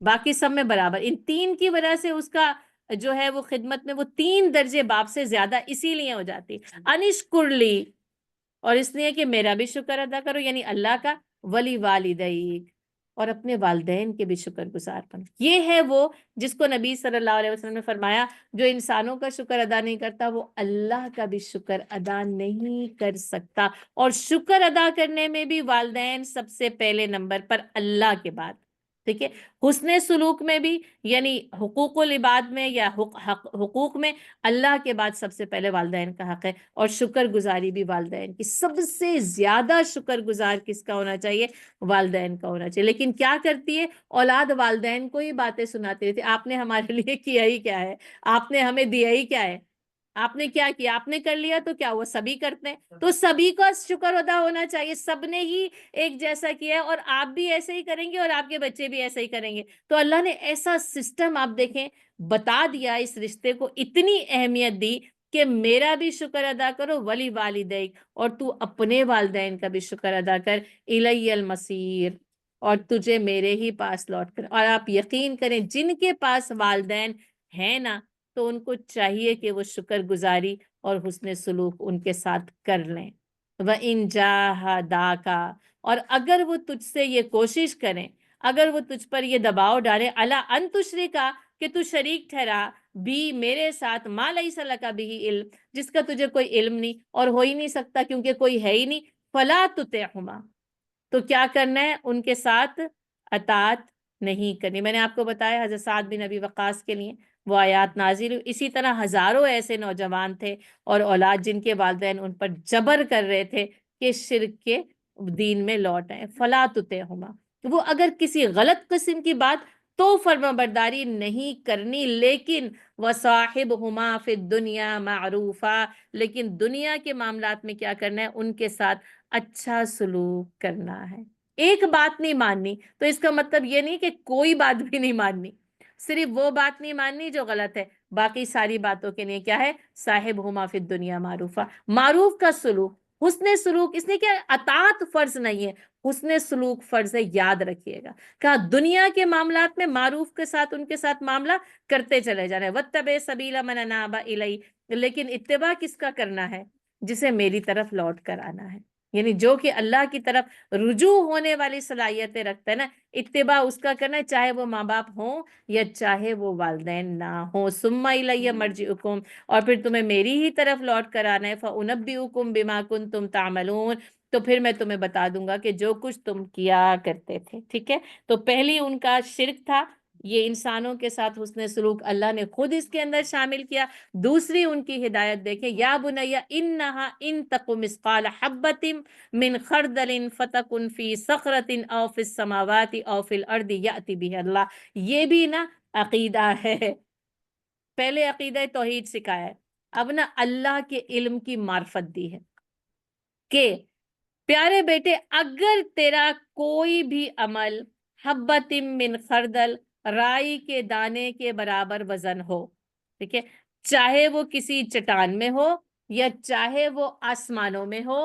باقی سب میں برابر. ان 3 کی وجہ سے اس کا جو ہے وہ خدمت میں وہ 3 درجے باپ سے زیادہ اسی لیے ہو جاتی. انشکر لی، اور اس لیے کہ میرا بھی شکر ادا کرو، یعنی اللہ کا. ولی والدیک، اور اپنے والدین کے بھی شکر گزار بنو. یہ ہے وہ جس کو نبی صلی اللہ علیہ وسلم نے فرمایا جو انسانوں کا شکر ادا نہیں کرتا وہ اللہ کا بھی شکر ادا نہیں کر سکتا. اور شکر ادا کرنے میں بھی والدین سب سے پہلے نمبر پر، اللہ کے بعد. ٹھیک ہے، حسن سلوک میں بھی، یعنی حقوق العباد میں یا حقوق میں اللہ کے بعد سب سے پہلے والدین کا حق ہے. اور شکر گزاری بھی والدین کی، سب سے زیادہ شکر گزار کس کا ہونا چاہیے؟ والدین کا ہونا چاہیے. لیکن کیا کرتی ہے اولاد؟ والدین کو ہی باتیں سناتی رہتی، آپ نے ہمارے لیے کیا ہی کیا ہے، آپ نے ہمیں دیا ہی کیا ہے، آپ نے کیا کیا، آپ نے کر لیا تو کیا، وہ سبھی کرتے ہیں. تو سبھی کا شکر ادا ہونا چاہیے، سب نے ہی ایک جیسا کیا ہے، اور آپ بھی ایسے ہی کریں گے اور آپ کے بچے بھی ایسے ہی کریں گے. تو اللہ نے ایسا سسٹم آپ دیکھیں بتا دیا، اس رشتے کو اتنی اہمیت دی کہ میرا بھی شکر ادا کرو، ولی والدیک، اور تو اپنے والدین کا بھی شکر ادا کر. الی المصیر، اور تجھے میرے ہی پاس لوٹ کر. اور آپ یقین کریں جن کے پاس والدین ہیں نا، تو ان کو چاہیے کہ وہ شکر گزاری اور حسن سلوک ان کے ساتھ کر لیں. وَإِن جَاهَدَاكَ، اور اگر وہ تجھ سے یہ کوشش کریں، اگر وہ تجھ پر یہ دباؤ ڈالیں، عَلَىٰ أَن تُشْرِكَ، کہ تو شریک ٹھہرا، بھی میرے ساتھ، مَا لَيْسَ لَكَ بِهِ علم، جس کا تجھے کوئی علم نہیں اور ہو ہی نہیں سکتا کیونکہ کوئی ہے ہی نہیں. فَلَا تُطِعْهُمَا، تو کیا کرنا ہے؟ ان کے ساتھ اطاعت نہیں کرنی. میں نے آپ کو بتایا حضرت سعد بن ابی وقاص کے لیے وہ آیات نازل ہوئی. اسی طرح ہزاروں ایسے نوجوان تھے اور اولاد جن کے والدین ان پر جبر کر رہے تھے کہ شرک کے دین میں لوٹ آئیں. فلا تطعہما، وہ اگر کسی غلط قسم کی بات تو فرما برداری نہیں کرنی، لیکن وصاحبہما فی الدنیا معروفا، لیکن دنیا کے معاملات میں کیا کرنا ہے؟ ان کے ساتھ اچھا سلوک کرنا ہے. ایک بات نہیں ماننی تو اس کا مطلب یہ نہیں کہ کوئی بات بھی نہیں ماننی، صرف وہ بات نہیں ماننی جو غلط ہے، باقی ساری باتوں کے لیے کیا ہے؟ صاحب ہما فی الدنیا معروفہ، معروف کا سلوک، حسن سلوک. اس نے کیا، اطاعت فرض نہیں ہے، حسن سلوک فرض ہے، یاد رکھیے گا. کہا دنیا کے معاملات میں معروف کے ساتھ ان کے ساتھ معاملہ کرتے چلے جانا ہے. وَاتَّبِعْ سَبِيلَ مَنْ أَنَابَ إِلَيَّ، لیکن اتباع کس کا کرنا ہے؟ جسے میری طرف لوٹ کر آنا ہے، یعنی جو کہ اللہ کی طرف رجوع ہونے والی صلاحیتیں رکھتا ہے نا، اتباع اس کا کرنا ہے، چاہے وہ ماں باپ ہوں یا چاہے وہ والدین نہ ہوں. ثُمَّ إِلَيَّ مَرْجِعُكُمْ، اور پھر تمہیں میری ہی طرف لوٹ کر آنا ہے. فَأُنَبِّئُكُمْ بِمَا كُنتُمْ تَعْمَلُونَ، تو پھر میں تمہیں بتا دوں گا کہ جو کچھ تم کیا کرتے تھے. ٹھیک ہے، تو پہلی ان کا شرک تھا، یہ انسانوں کے ساتھ حسن سلوک اللہ نے خود اس کے اندر شامل کیا. دوسری ان کی ہدایت دیکھیں، یا بنیا انہا ان تک مثقال حبۃ من خردل فتکن فی صخرۃ او فی السماوات او فی الارض یأتی بہ اللہ. یہ بھی نا عقیدہ ہے، پہلے عقیدہ توحید سکھایا ہے، اب نا اللہ کے علم کی معرفت دی ہے کہ پیارے بیٹے اگر تیرا کوئی بھی عمل حبۃ من خردل، رائی کے دانے کے برابر وزن ہو، ٹھیک ہے، چاہے وہ کسی چٹان میں ہو یا چاہے وہ آسمانوں میں ہو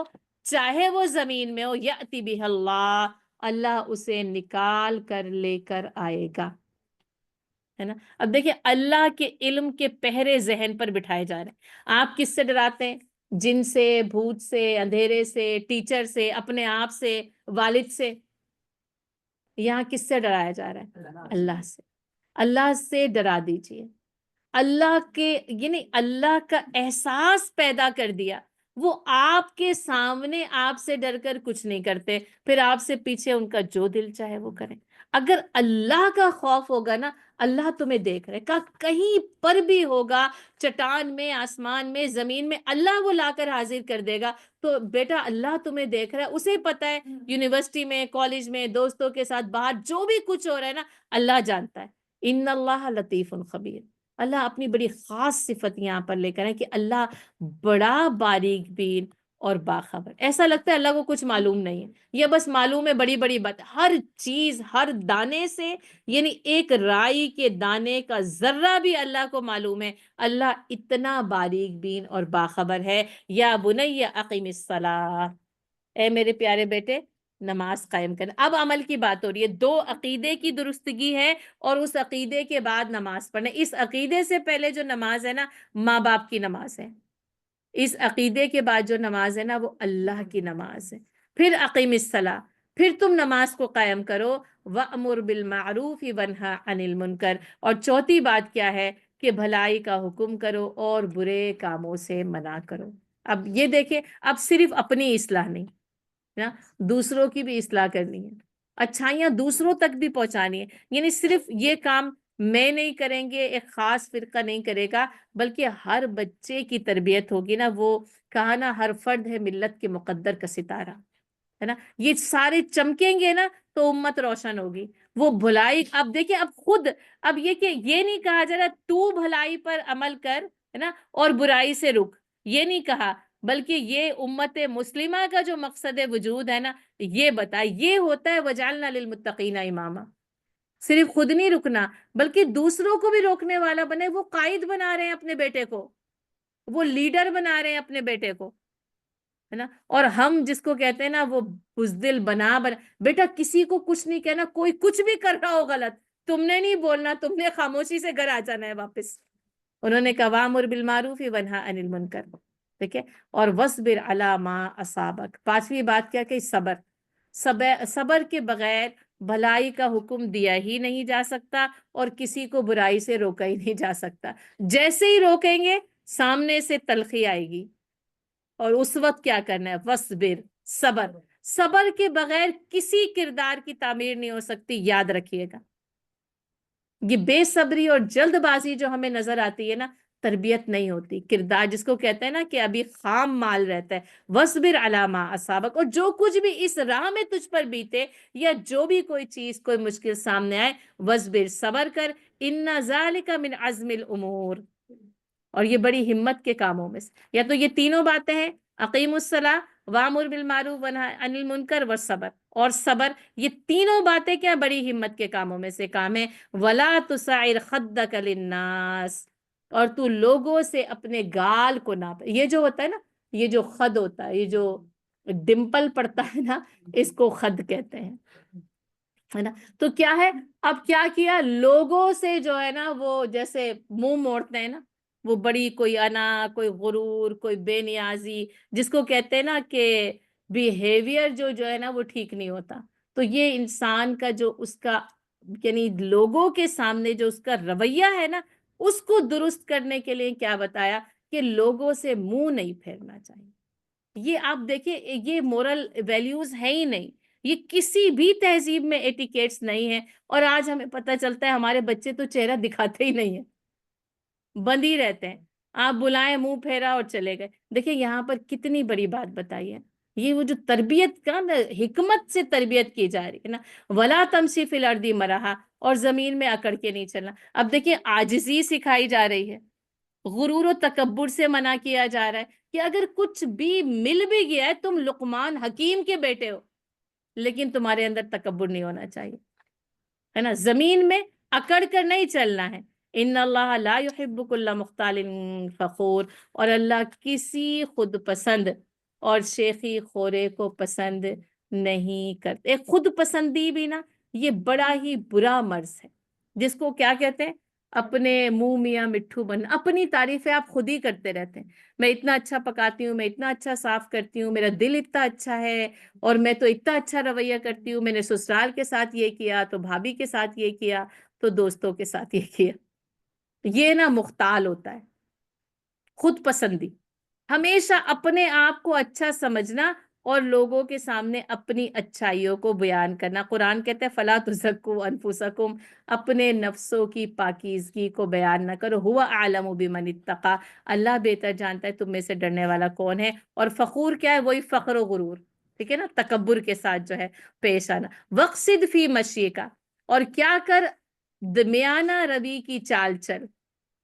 چاہے وہ زمین میں ہو، یأتی بہ اللہ، اللہ اسے نکال کر لے کر آئے گا، ہے نا. اب دیکھیں اللہ کے علم کے پہرے ذہن پر بٹھائے جا رہے ہیں. آپ کس سے ڈراتے ہیں؟ جن سے، بھوت سے، اندھیرے سے، ٹیچر سے، اپنے آپ سے، والد سے. یہاں کس سے ڈرایا جا رہا ہے؟ اللہ سے. اللہ سے ڈرا دیجئے. اللہ کے، یعنی اللہ کا احساس پیدا کر دیا. وہ آپ کے سامنے آپ سے ڈر کر کچھ نہیں کرتے، پھر آپ سے پیچھے ان کا جو دل چاہے وہ کریں۔ اگر اللہ کا خوف ہوگا نا، اللہ تمہیں دیکھ رہے، کہیں پر بھی ہوگا، چٹان میں، آسمان میں، زمین میں، اللہ وہ لا کر حاضر کر دے گا، تو بیٹا اللہ تمہیں دیکھ رہا ہے، اسے پتا ہے یونیورسٹی میں، کالج میں، دوستوں کے ساتھ باہر جو بھی کچھ ہو رہا ہے نا، اللہ جانتا ہے۔ ان اللہ لطیف خبیر، اللہ اپنی بڑی خاص صفت یہاں پر لے کر ہے کہ اللہ بڑا باریک بین اور باخبر۔ ایسا لگتا ہے اللہ کو کچھ معلوم نہیں ہے، یہ بس معلوم ہے بڑی بڑی بات، ہر چیز، ہر دانے سے، یعنی ایک رائی کے دانے کا ذرہ بھی اللہ کو معلوم ہے۔ اللہ اتنا باریک بین اور باخبر ہے۔ یا بنی اقیم الصلاۃ، اے میرے پیارے بیٹے نماز قائم کرنا۔ اب عمل کی بات ہو رہی ہے، دو عقیدے کی درستگی ہے اور اس عقیدے کے بعد نماز پڑھنا۔ اس عقیدے سے پہلے جو نماز ہے نا، ماں باپ کی نماز ہے۔ اس عقیدے کے بعد جو نماز ہے نا، وہ اللہ کی نماز ہے۔ پھر اقیم الصلاۃ، پھر تم نماز کو قائم کرو، وَأْمُرْ بِالْمَعْرُوفِ وَانْهَ عَنِ الْمُنْكَرِ، اور چوتھی بات کیا ہے کہ بھلائی کا حکم کرو اور برے کاموں سے منع کرو۔ اب یہ دیکھیں، اب صرف اپنی اصلاح نہیں نا، دوسروں کی بھی اصلاح کرنی ہے، اچھائیاں دوسروں تک بھی پہنچانی ہے۔ یعنی صرف یہ کام میں نہیں کریں گے، ایک خاص فرقہ نہیں کرے گا، بلکہ ہر بچے کی تربیت ہوگی نا۔ وہ کہا نا، ہر فرد ہے ملت کے مقدر کا ستارہ، ہے نا، یہ سارے چمکیں گے نا تو امت روشن ہوگی۔ وہ بھلائی، اب دیکھیں، اب خود، اب یہ کہ یہ نہیں کہا جا رہا تو بھلائی پر عمل کر، ہے نا، اور برائی سے رک، یہ نہیں کہا، بلکہ یہ امت مسلمہ کا جو مقصد وجود ہے نا، یہ بتا، یہ ہوتا ہے وجعلنا للمتقین اماما۔ صرف خود نہیں رکنا، بلکہ دوسروں کو بھی روکنے والا بنے۔ وہ قائد بنا رہے ہیں اپنے بیٹے کو، وہ لیڈر بنا رہے ہیں اپنے بیٹے کو، ہے نا، اور ہم جس کو کہتے ہیں نا وہ بزدل بنا بیٹا کسی کو کچھ نہیں کہنا، کوئی کچھ بھی کر رہا ہو غلط، تم نے نہیں بولنا، تم نے خاموشی سے گھر آ جانا ہے واپس۔ انہوں نے کہا وَأْمُرْ بِالْمَعْرُوفِ وَانْهَ عَنِ الْمُنْكَرِ، ٹھیک ہے، اور وَاصْبِرْ عَلَىٰ مَا أَصَابَكَ۔ پانچویں بات کیا کہ صبر کے بغیر بھلائی کا حکم دیا ہی نہیں جا سکتا، اور کسی کو برائی سے روکا ہی نہیں جا سکتا۔ جیسے ہی روکیں گے سامنے سے تلخی آئے گی، اور اس وقت کیا کرنا ہے؟ وَاصْبِرْ، صبر۔ صبر کے بغیر کسی کردار کی تعمیر نہیں ہو سکتی، یاد رکھیے گا۔ یہ بے صبری اور جلد بازی جو ہمیں نظر آتی ہے نا، تربیت نہیں ہوتی۔ کردار جس کو کہتے ہیں نا کہ ابھی خام مال رہتا ہے، وَاصْبِرْ عَلَىٰ مَا أَصَابَكَ، اور جو کچھ بھی اس راہ میں تجھ پر بیتے، یا جو بھی کوئی چیز، کوئی مشکل سامنے آئے، وَاصْبِرْ، صبر کر، إِنَّ ذَلِكَ مِنْ عَزْمِ الْأُمُورِ، اور یہ بڑی ہمت کے کاموں میں سے۔ یا تو یہ تینوں باتیں ہیں، اقیم الصلاۃ، وامر بالمعروف ونہی عن المنکر، والصبر، اور صبر، یہ تینوں باتیں کیا بڑی ہمت کے کاموں میں سے کام ہے۔ ولا تسعر خدک للناس، اور تو لوگوں سے اپنے گال کو نہ، یہ جو ہوتا ہے نا، یہ جو خد ہوتا ہے، یہ جو ڈمپل پڑتا ہے نا، اس کو خد کہتے ہیں، ہے نا۔ تو کیا ہے، اب کیا کیا لوگوں سے جو ہے نا، وہ جیسے منہ موڑتے ہیں نا، وہ بڑی کوئی انا، کوئی غرور، کوئی بے نیازی، جس کو کہتے ہیں نا کہ بیہیویئر جو ہے نا وہ ٹھیک نہیں ہوتا۔ تو یہ انسان کا جو اس کا، یعنی لوگوں کے سامنے جو اس کا رویہ ہے نا، اس کو درست کرنے کے لیے کیا بتایا کہ لوگوں سے منہ نہیں پھیرنا چاہیے۔ یہ آپ دیکھیں، یہ مورل ویلیوز ہے ہی نہیں، یہ کسی بھی تہذیب میں ایٹیکیٹس نہیں ہے، اور آج ہمیں پتہ چلتا ہے ہمارے بچے تو چہرہ دکھاتے ہی نہیں ہیں، بند ہی رہتے ہیں، آپ بلائیں منہ پھیرا اور چلے گئے۔ دیکھیں یہاں پر کتنی بڑی بات بتائی ہے، یہ وہ جو تربیت کا نا، حکمت سے تربیت کی جا رہی ہے نا، وَلَا تَمْشِ فِي الْأَرْضِ مَرَحًا، اور زمین میں اکڑ کے نہیں چلنا۔ اب دیکھیں عاجزی سکھائی جا رہی ہے، غرور و تکبر سے منع کیا جا رہا ہے کہ اگر کچھ بھی مل بھی گیا ہے، تم لقمان حکیم کے بیٹے ہو، لیکن تمہارے اندر تکبر نہیں ہونا چاہیے، ہے نا، زمین میں اکڑ کر نہیں چلنا ہے۔ ان اللہ لا يحب كل مختال فخور، اور اللہ کسی خود پسند اور شیخی خورے کو پسند نہیں کرتے۔ خود پسندی بھی نا، یہ بڑا ہی برا مرض ہے، جس کو کیا کہتے ہیں، اپنے منہ میاں مٹھو بن، اپنی تعریفیں آپ خود ہی کرتے رہتے ہیں۔ میں اتنا اچھا پکاتی ہوں، میں اتنا اچھا صاف کرتی ہوں، میرا دل اتنا اچھا ہے، اور میں تو اتنا اچھا رویہ کرتی ہوں، میں نے سسرال کے ساتھ یہ کیا، تو بھابھی کے ساتھ یہ کیا، تو دوستوں کے ساتھ یہ کیا۔ یہ نا مختال ہوتا ہے، خود پسندی۔ ہمیشہ اپنے آپ کو اچھا سمجھنا اور لوگوں کے سامنے اپنی اچھائیوں کو بیان کرنا۔ قرآن کہتے ہیں فَلَا تُزَكُّوا أَنفُسَكُمْ، اپنے نفسوں کی پاکیزگی کو بیان نہ کرو۔ هُوَ أَعْلَمُ بِمَنِ اتَّقَى، اللہ بہتر جانتا ہے تم میں سے ڈرنے والا کون ہے۔ اور فخور کیا ہے؟ وہی فخر و غرور، ٹھیک ہے نا، تکبر کے ساتھ جو ہے پیش آنا۔ وَاقْصِدْ فِي مَشْيِكَ، اور کیا کر؟ درمیانہ روی کی چال چل،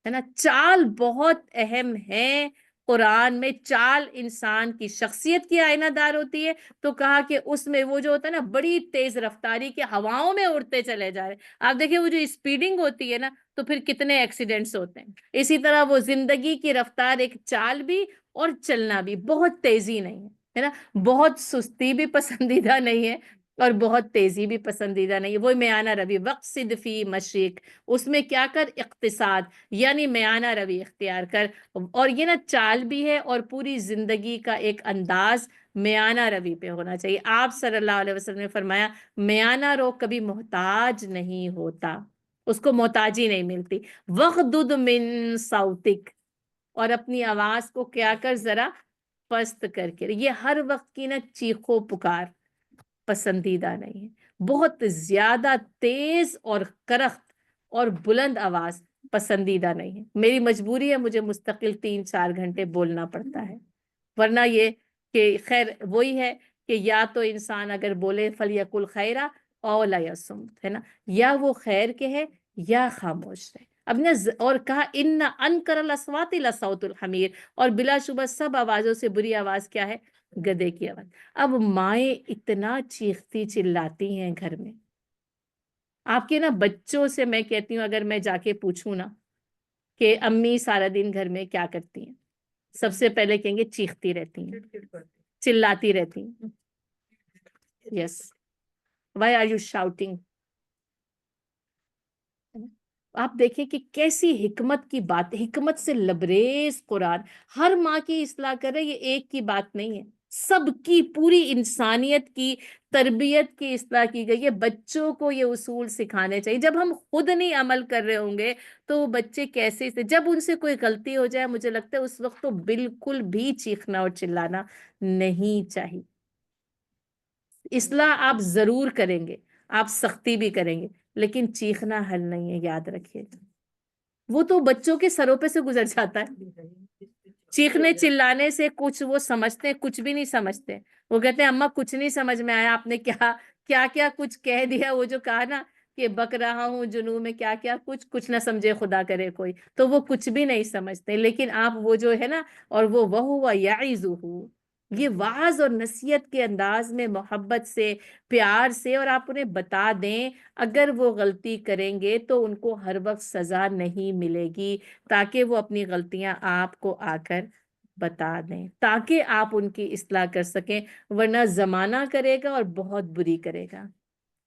ہے نا۔ چال بہت اہم ہے قرآن میں۔ چال انسان کی شخصیت کی آئینہ دار ہوتی ہے، تو کہا کہ اس میں وہ جو ہوتا ہے نا بڑی تیز رفتاری کے ہواؤں میں اڑتے چلے جا رہے، آپ دیکھیں وہ جو اسپیڈنگ ہوتی ہے نا تو پھر کتنے ایکسیڈنٹس ہوتے ہیں۔ اسی طرح وہ زندگی کی رفتار، ایک چال بھی اور چلنا بھی، بہت تیزی نہیں ہے نا، بہت سستی بھی پسندیدہ نہیں ہے اور بہت تیزی بھی پسندیدہ نہیں ہے، وہ میانہ روی۔ وقصد فی مشرق، اس میں کیا کر؟ اقتصاد، یعنی میانہ روی اختیار کر۔ اور یہ نا چال بھی ہے اور پوری زندگی کا ایک انداز میانہ روی پہ ہونا چاہیے۔ آپ صلی اللہ علیہ وسلم نے فرمایا میانہ رو کبھی محتاج نہیں ہوتا، اس کو محتاجی نہیں ملتی۔ وغدد من صوتک، اور اپنی آواز کو کیا کر؟ ذرا پست کر کے۔ یہ ہر وقت کی نا چیخو پکار پسندیدہ نہیں ہے، بہت زیادہ تیز اور کرخت اور بلند آواز پسندیدہ نہیں ہے۔ میری مجبوری ہے، مجھے مستقل 3-4 گھنٹے بولنا پڑتا ہے، ورنہ یہ کہ خیر وہی ہے کہ یا تو انسان اگر بولے فَلْيَقُلْ خَيْرًا أَوْ لَيَصْمُتْ، ہے نا، یا وہ خیر کہے یا خاموش رہے۔ اب نے اور کہا ان انکر الاصوات لصوت الحمیر، اور بلا شبہ سب آوازوں سے بری آواز کیا ہے؟ گدھے کی آواز۔ اب مائیں اتنا چیختی چلاتی ہیں گھر میں، آپ کے نا بچوں سے میں کہتی ہوں اگر میں جا کے پوچھوں نا کہ امی سارا دن گھر میں کیا کرتی ہیں، سب سے پہلے کہیں گے چیختی رہتی ہیں، چلاتی رہتی ہیں۔ یس، وائی آر یو شاؤٹنگ؟ آپ دیکھیں کہ کیسی حکمت کی بات، حکمت سے لبریز قرآن، ہر ماں کی اصلاح کر رہے، یہ ایک کی بات نہیں ہے، سب کی پوری انسانیت کی تربیت کی اصلاح کی گئی ہے۔ بچوں کو یہ اصول سکھانے چاہیے، جب ہم خود نہیں عمل کر رہے ہوں گے تو وہ بچے کیسے سے، جب ان سے کوئی غلطی ہو جائے مجھے لگتا ہے اس وقت تو بالکل بھی چیخنا اور چلانا نہیں چاہیے۔ اصلاح آپ ضرور کریں گے، آپ سختی بھی کریں گے، لیکن چیخنا حل نہیں ہے، یاد رکھیے۔ وہ تو بچوں کے سروں پہ سے گزر جاتا ہے، چیخنے چلانے سے کچھ وہ سمجھتے ہیں، کچھ بھی نہیں سمجھتے۔ وہ کہتے ہیں اماں کچھ نہیں سمجھ میں آیا، آپ نے کیا کیا کیا کچھ کہہ دیا، وہ جو کہا نا کہ بک رہا ہوں جنوں میں، کیا کیا کچھ کچھ نہ سمجھے خدا کرے کوئی، تو وہ کچھ بھی نہیں سمجھتے۔ لیکن آپ وہ جو ہے نا، اور وہ وَهُوَ يَعِظُهُ، یہ وعظ اور نصیحت کے انداز میں محبت سے، پیار سے، اور آپ انہیں بتا دیں اگر وہ غلطی کریں گے تو ان کو ہر وقت سزا نہیں ملے گی، تاکہ وہ اپنی غلطیاں آپ کو آ کر بتا دیں، تاکہ آپ ان کی اصلاح کر سکیں، ورنہ زمانہ کرے گا اور بہت بری کرے گا۔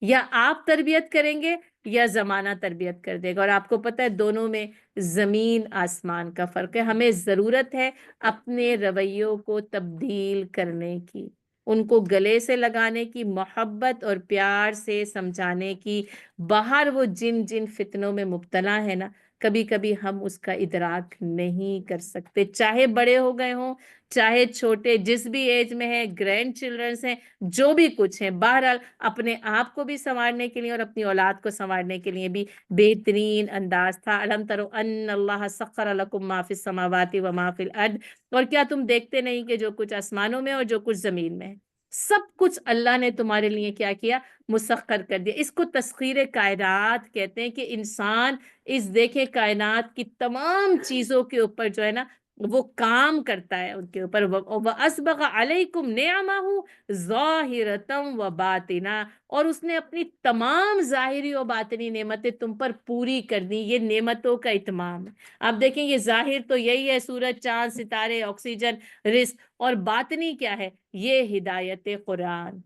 یا آپ تربیت کریں گے یا زمانہ تربیت کر دے گا، اور آپ کو پتہ ہے دونوں میں زمین آسمان کا فرق ہے۔ ہمیں ضرورت ہے اپنے رویوں کو تبدیل کرنے کی، ان کو گلے سے لگانے کی، محبت اور پیار سے سمجھانے کی۔ باہر وہ جن جن فتنوں میں مبتلا ہے نا، کبھی کبھی ہم اس کا ادراک نہیں کر سکتے، چاہے بڑے ہو گئے ہوں چاہے چھوٹے، جس بھی ایج میں ہیں، گرینڈ چلڈرنس ہیں، جو بھی کچھ ہیں، بہرحال اپنے آپ کو بھی سنوارنے کے لیے اور اپنی اولاد کو سنوارنے کے لیے بھی بہترین انداز تھا۔ الم ترو ان اللہ سخر لکم ما فی السماوات و ما فی الارض، اور کیا تم دیکھتے نہیں کہ جو کچھ آسمانوں میں اور جو کچھ زمین میں ہے، سب کچھ اللہ نے تمہارے لیے کیا کیا؟ مسخر کر دیا۔ اس کو تسخیر کائنات کہتے ہیں، کہ انسان اس دیکھے کائنات کی تمام چیزوں کے اوپر جو ہے نا وہ کام کرتا ہے، ان کے اوپر۔ وَأَسْبَغَ عَلَيْكُمْ نِعَمَهُ ظَاهِرَةً وَبَاطِنًا، اور اس نے اپنی تمام ظاہری و باطنی نعمتیں تم پر پوری کر دی۔ یہ نعمتوں کا اتمام ہے۔ آپ دیکھیں یہ ظاہر تو یہی ہے، سورج، چاند، ستارے، آکسیجن، رزق، اور باطنی کیا ہے؟ یہ ہدایت قرآن۔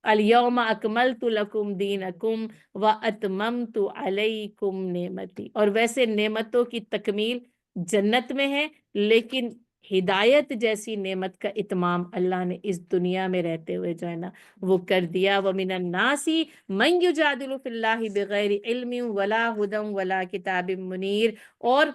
الْيَوْمَ أَكْمَلْتُ لَكُمْ دِينَكُمْ وَأَتْمَمْتُ عَلَيْكُمْ نِعْمَتِي، اور ویسے نعمتوں کی تکمیل جنت میں ہے، لیکن ہدایت جیسی نعمت کا اتمام اللہ نے اس دنیا میں رہتے ہوئے جو ہے نا وہ کر دیا۔ وَمِنَ النَّاسِ مَن يُجَادِلُ فِي اللَّهِ بِغَيْرِ عِلْمٍ وَلَا هُدًى وَلَا كِتَابٍ مُنِيرٍ، اور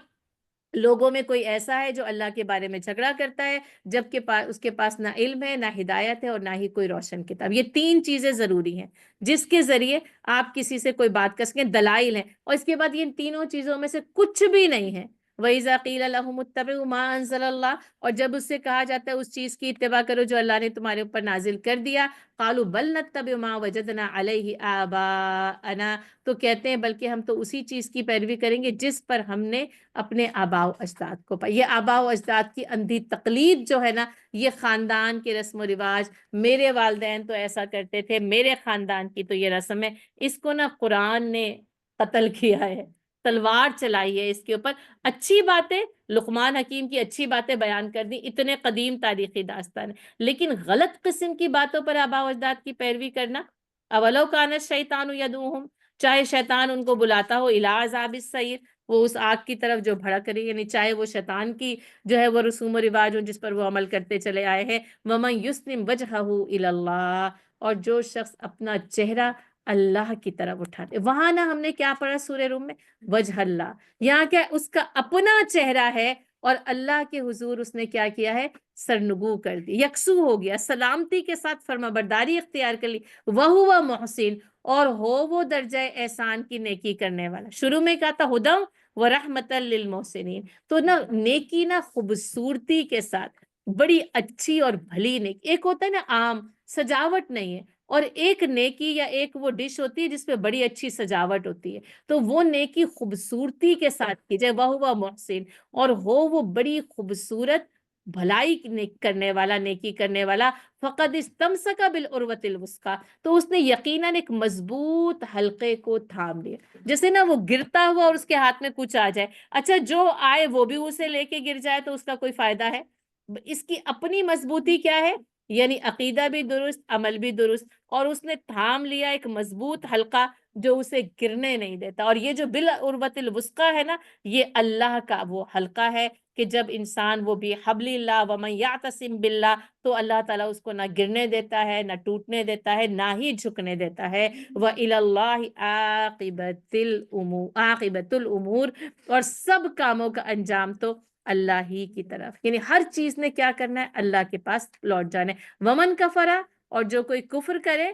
لوگوں میں کوئی ایسا ہے جو اللہ کے بارے میں جھگڑا کرتا ہے جبکہ اس کے پاس نہ علم ہے، نہ ہدایت ہے، اور نہ ہی کوئی روشن کتاب۔ یہ تین چیزیں ضروری ہیں جس کے ذریعے آپ کسی سے کوئی بات کر سکیں، دلائل ہیں، اور اس کے بعد یہ تینوں چیزوں میں سے کچھ بھی نہیں ہے۔ وَإِذَا قِيلَ لَهُمُ اتَّبِعُوا مَا أَنزَلَ اللَّهُ، اور جب اس سے کہا جاتا ہے اس چیز کی اتباع کرو جو اللہ نے تمہارے اوپر نازل کر دیا، قَالُوا بَلْ نَتَّبِعُ مَا وَجَدْنَا عَلَيْهِ آبَاءَنَا، تو کہتے ہیں بلکہ ہم تو اسی چیز کی پیروی کریں گے جس پر ہم نے اپنے آباء و اجداد کو پایا۔ یہ آباء و اجداد کی اندھی تقلید جو ہے نا، یہ خاندان کے رسم و رواج، میرے والدین تو ایسا کرتے تھے، میرے خاندان کی تو یہ رسم ہے، اس کو نا قرآن نے قتل کیا ہے، تلوار چلائی ہے اس کے اوپر۔ اچھی باتیں، لقمان حکیم کی اچھی باتیں بیان کر دی، اتنے قدیم تاریخی داستان ہے، لیکن غلط قسم کی باتوں پر آباء و اجداد کی پیروی کرنا، اولو کان الشیطان یدعوہم، چاہے شیطان ان کو بلاتا ہو الی عذاب السعیر، وہ اس آگ کی طرف جو بھڑک رہی ہے، یعنی چاہے وہ شیطان کی جو ہے وہ رسوم و رواج ہوں جس پر وہ عمل کرتے چلے آئے ہیں۔ وَمَن يُسْلِمْ وَجْهَهُ إِلَى اللَّهِ، اور جو شخص اپنا چہرہ اللہ کی طرف اٹھاتے، وہاں نا ہم نے کیا پڑھا سورہ روم میں؟ وجہ اللہ، یہاں کیا اس کا اپنا چہرہ ہے، اور اللہ کے حضور اس نے کیا کیا ہے؟ سرنگو کر دی، یکسو ہو گیا، سلامتی کے ساتھ فرما برداری اختیار کر لی۔ وَهُوَ محسن، اور ہو وہ درجہ احسان کی نیکی کرنے والا۔ شروع میں کہا تھا ہدیٰ وَرَحْمَةً لِّلْمُحْسِنِينَ، تو نا نیکی نا خوبصورتی کے ساتھ، بڑی اچھی اور بھلی نیکی، ایک ہوتا ہے نا عام سجاوٹ نہیں ہے، اور ایک نیکی یا ایک وہ ڈش ہوتی ہے جس پہ بڑی اچھی سجاوٹ ہوتی ہے، تو وہ نیکی خوبصورتی کے ساتھ کی جائے، وَهُوَ محسن، اور ہو وہ بڑی خوبصورت بھلائی کرنے والا، نیکی کرنے والا، فقد استمسک بالعروۃ الوثقی، تو اس نے یقیناً ایک مضبوط حلقے کو تھام لیا۔ جیسے نا وہ گرتا ہوا اور اس کے ہاتھ میں کچھ آ جائے، اچھا جو آئے وہ بھی اسے لے کے گر جائے تو اس کا کوئی فائدہ ہے؟ اس کی اپنی مضبوطی کیا ہے؟ یعنی عقیدہ بھی درست، عمل بھی درست، اور اس نے تھام لیا ایک مضبوط حلقہ جو اسے گرنے نہیں دیتا۔ اور یہ جو بالعروۃ الوثقی ہے نا، یہ اللہ کا وہ حلقہ ہے کہ جب انسان وہ بھی حبل اللہ ومن یعتصم باللہ، تو اللہ تعالیٰ اس کو نہ گرنے دیتا ہے، نہ ٹوٹنے دیتا ہے، نہ ہی جھکنے دیتا ہے۔ وَإِلَى اللَّهِ عاقبۃ الامور، اور سب کاموں کا انجام تو اللہ ہی کی طرف، یعنی ہر چیز نے کیا کرنا ہے؟ اللہ کے پاس لوٹ جانے۔ ومن کفرا، اور جو کوئی کفر کرے،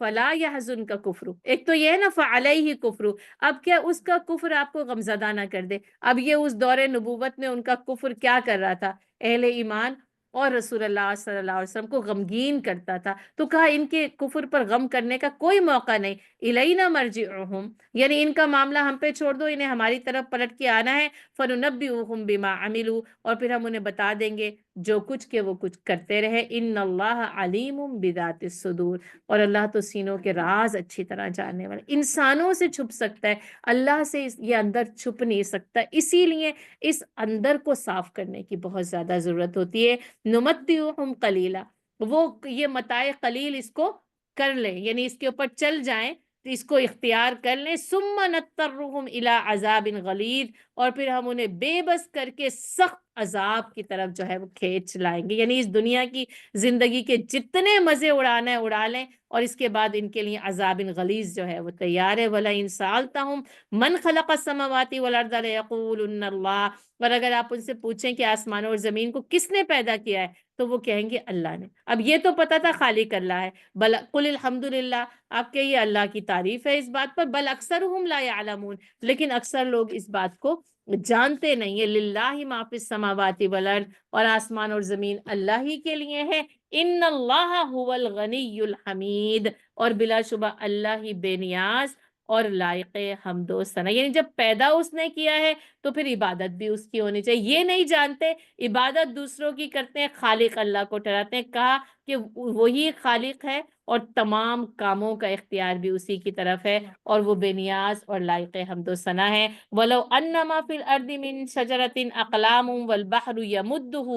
فلا یحزن کا کفر، ایک تو یہ ہے نا فعلیہ کفر، اب کیا اس کا کفر آپ کو غمزدہ نہ کر دے؟ اب یہ اس دور نبوت میں ان کا کفر کیا کر رہا تھا؟ اہل ایمان اور رسول اللہ صلی اللہ علیہ وسلم کو غمگین کرتا تھا، تو کہا ان کے کفر پر غم کرنے کا کوئی موقع نہیں، الینا مرجعہم، یعنی ان کا معاملہ ہم پہ چھوڑ دو، انہیں ہماری طرف پلٹ کے آنا ہے، فننبئہم بما عملوا، اور پھر ہم انہیں بتا دیں گے جو کچھ کہ وہ کچھ کرتے رہے، ان اللہ علیم بذات الصدور، اور اللہ تو سینوں کے راز اچھی طرح جاننے والا۔ انسانوں سے چھپ سکتا ہے، اللہ سے یہ اندر چھپ نہیں سکتا، اسی لیے اس اندر کو صاف کرنے کی بہت زیادہ ضرورت ہوتی ہے۔ نمتعہم قلیلا، وہ یہ متاع قلیل اس کو کر لیں، یعنی اس کے اوپر چل جائیں، اس کو اختیار کر لیں، ثم نضطرہم الی عذاب غلیظ، اور پھر ہم انہیں بے بس کر کے سخت عذاب کی طرف جو ہے وہ کھینچ لائیں گے، یعنی اس دنیا کی زندگی کے جتنے مزے اڑانا ہے اڑا لیں، اور اس کے بعد ان کے لیے عذاب غلیظ جو ہے وہ تیار ہے۔ وَلَئِن سَأَلْتَهُمْ مَنْ خَلَقَ السَّمَاوَاتِ وَالْأَرْضَ لَيَقُولُنَّ اللَّهُ، اور اگر آپ ان سے پوچھیں کہ آسمان اور زمین کو کس نے پیدا کیا ہے تو وہ کہیں گے اللہ نے۔ اب یہ تو پتا تھا خالق اللہ ہے، بل قل الحمدللہ، آپ کہیے اللہ کی تعریف ہے اس بات پر، بل اکثرہم لا یعلمون، لیکن اکثر لوگ اس بات کو جانتے نہیں ہیں۔ للہ ما فی السماوات والارض، اور آسمان اور زمین اللہ ہی کے لیے ہے۔ ان اللہ هو الغنی الحمید، اور بلا شبہ اللہ ہی بے نیاز اور لائق حمد و ثنا، یعنی جب پیدا اس نے کیا ہے تو پھر عبادت بھی اس کی ہونی چاہیے۔ یہ نہیں جانتے، عبادت دوسروں کی کرتے ہیں، خالق اللہ کو ٹھہراتے ہیں۔ کہا کہ وہی خالق ہے اور تمام کاموں کا اختیار بھی اسی کی طرف ہے، اور وہ بے نیاز اور لائق حمد و ثنا ہے۔ وَلَوْ أَنَّ مَا فِي الْأَرْضِ مِن شَجَرَةٍ أَقْلَامٌ وَالْبَحْرُ يَمُدُّهُ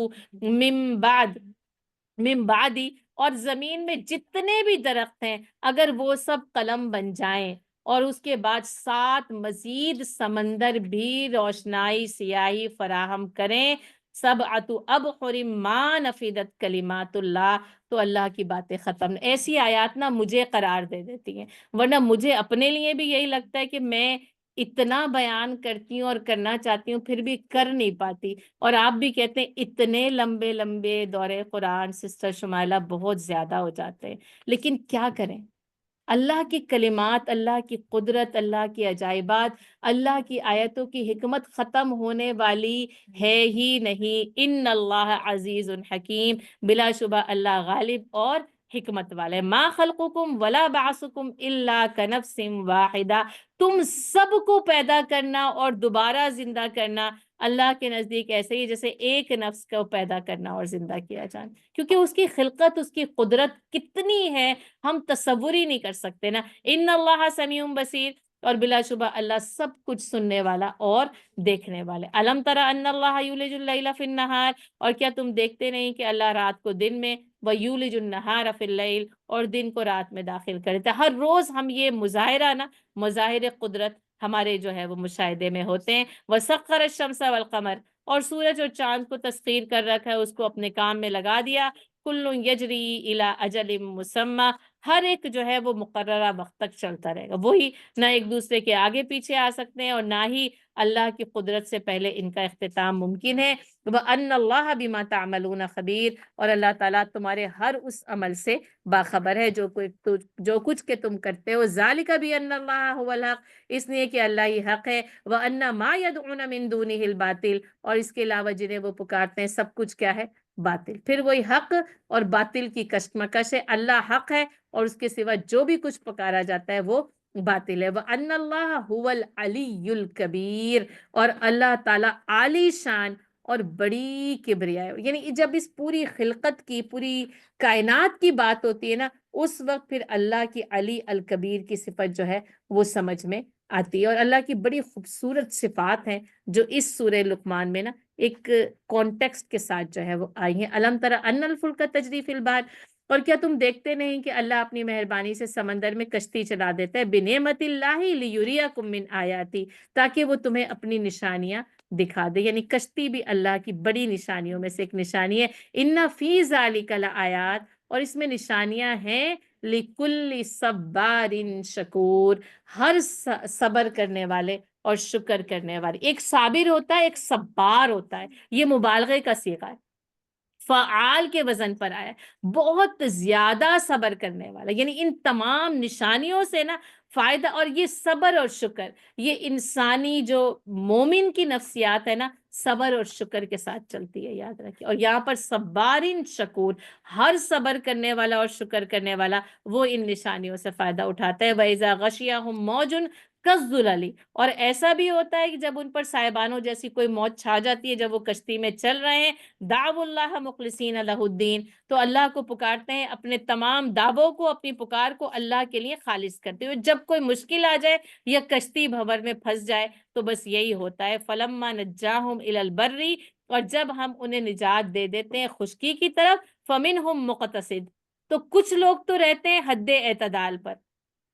من بعدی، اور زمین میں جتنے بھی درخت ہیں اگر وہ سب قلم بن جائیں، اور اس کے بعد 7 مزید سمندر بھی روشنائی سیاہی فراہم کریں، سبعۃ ابحر ما نفدت کلمات اللہ، تو اللہ کی باتیں ختم۔ ایسی آیات نا مجھے قرار دے دیتی ہیں، ورنہ مجھے اپنے لیے بھی یہی لگتا ہے کہ میں اتنا بیان کرتی ہوں اور کرنا چاہتی ہوں پھر بھی کر نہیں پاتی، اور آپ بھی کہتے ہیں اتنے لمبے لمبے دورے قرآن سسٹر شمائلہ بہت زیادہ ہو جاتے ہیں، لیکن کیا کریں؟ اللہ کی کلمات، اللہ کی قدرت، اللہ کی عجائبات، اللہ کی آیتوں کی حکمت ختم ہونے والی ہے ہی نہیں۔ ان اللہ عزیز حکیم، بلا شبہ اللہ غالب اور حکمت والے۔ ما خلقکم ولا بعثکم الا کنفس واحدہ، تم سب کو پیدا کرنا اور دوبارہ زندہ کرنا اللہ کے نزدیک ایسے ہی جیسے ایک نفس کو پیدا کرنا اور زندہ کیا جانا، کیونکہ اس کی خلقت، اس کی قدرت کتنی ہے ہم تصور ہی نہیں کر سکتے نا۔ ان اللہ سمیع بصیر، اور بلا شبہ اللہ سب کچھ سننے والا اور دیکھنے والے۔ الم تر ان اللہ یولج اللیل فی النہار، اور کیا تم دیکھتے نہیں کہ اللہ رات کو دن میں، ویولج النہار فی اللیل، اور دن کو رات میں داخل کرتا ہے۔ ہر روز ہم یہ مظاہرہ نا، مظاہر قدرت ہمارے جو ہے وہ مشاہدے میں ہوتے ہیں۔ وسخر الشمس والقمر، اور سورج اور چاند کو تسخیر کر رکھا ہے، اس کو اپنے کام میں لگا دیا۔ کل یجری الی اجل مسمی، ہر ایک جو ہے وہ مقررہ وقت تک چلتا رہے گا، وہی نہ ایک دوسرے کے آگے پیچھے آ سکتے ہیں اور نہ ہی اللہ کی قدرت سے پہلے ان کا اختتام ممکن ہے۔ وَأَنَّ اللَّهَ بِمَا تَعْمَلُونَ خبیر، اور اللہ تعالیٰ تمہارے ہر اس عمل سے باخبر ہے جو کچھ کہ تم کرتے ہو۔ ذَلِكَ بِأَنَّ اللَّهَ هُوَ الْحَقُّ، اس لیے کہ اللہ ہی حق ہے۔ وَأَنَّ مَا يَدْعُونَ مِن دُونِهِ الْبَاطِلُ، اور اس کے علاوہ جنہیں وہ پکارتے ہیں سب کچھ کیا ہے؟ باطل۔ پھر وہی حق اور باطل کی کشمکش ہے۔ اللہ حق ہے اور اس کے سوا جو بھی کچھ پکارا جاتا ہے وہ باطل ہے۔ وَأَنَّ اللَّهَ هُوَ الْعَلِيُّ الْكَبِيرُ، اور اللہ تعالیٰ عالی شان اور بڑی کبریا ہے۔ یعنی جب اس پوری خلقت کی، پوری کائنات کی بات ہوتی ہے نا، اس وقت پھر اللہ کی علی الکبیر کی صفت جو ہے وہ سمجھ میں آتی ہے۔ اور اللہ کی بڑی خوبصورت صفات ہیں جو اس سورہ لقمان میں نا ایک کانٹیکسٹ کے ساتھ جو ہے وہ آئی ہیں۔ الم تر ان الفلک تجری فی البحر، اور کیا تم دیکھتے نہیں کہ اللہ اپنی مہربانی سے سمندر میں کشتی چلا دیتا ہے۔ بنعمت اللہ لیریکم من آیاتی، تاکہ وہ تمہیں اپنی نشانیاں دکھا دے۔ یعنی کشتی بھی اللہ کی بڑی نشانیوں میں سے ایک نشانی ہے۔ ان فی ذالک لآیات، اور اس میں نشانیاں ہیں لکل صبار شکور، ہر صبر کرنے والے اور شکر کرنے والے۔ ایک صابر ہوتا ہے، ایک صبار ہوتا ہے، یہ مبالغے کا صیغہ ہے، فعال کے وزن پر آیا ہے، بہت زیادہ صبر کرنے والا۔ یعنی ان تمام نشانیوں سے نا فائدہ، اور یہ صبر اور شکر، یہ انسانی جو مومن کی نفسیات ہے نا، صبر اور شکر کے ساتھ چلتی ہے، یاد رکھیے۔ اور یہاں پر صبارن شکور، ہر صبر کرنے والا اور شکر کرنے والا وہ ان نشانیوں سے فائدہ اٹھاتا ہے۔ وَإِذَا غَشِيَهُم مَوْجٌ كَالظُّلَلِ، اور ایسا بھی ہوتا ہے کہ جب ان پر سائبانوں جیسی کوئی موت چھا جاتی ہے، جب وہ کشتی میں چل رہے ہیں، دعو اللہ مخلصین لہ الدین، تو اللہ کو پکارتے ہیں، اپنے تمام دعووں کو، اپنی پکار کو اللہ کے لیے خالص کرتے ہوئے۔ جب کوئی مشکل آ جائے یا کشتی بھنور میں پھنس جائے تو بس یہی ہوتا ہے، فلما نجاہم الی البر، اور جب ہم انہیں نجات دے دیتے ہیں خشکی کی طرف، فمنہم مقتصد، تو کچھ لوگ تو رہتے ہیں حد اعتدال پر،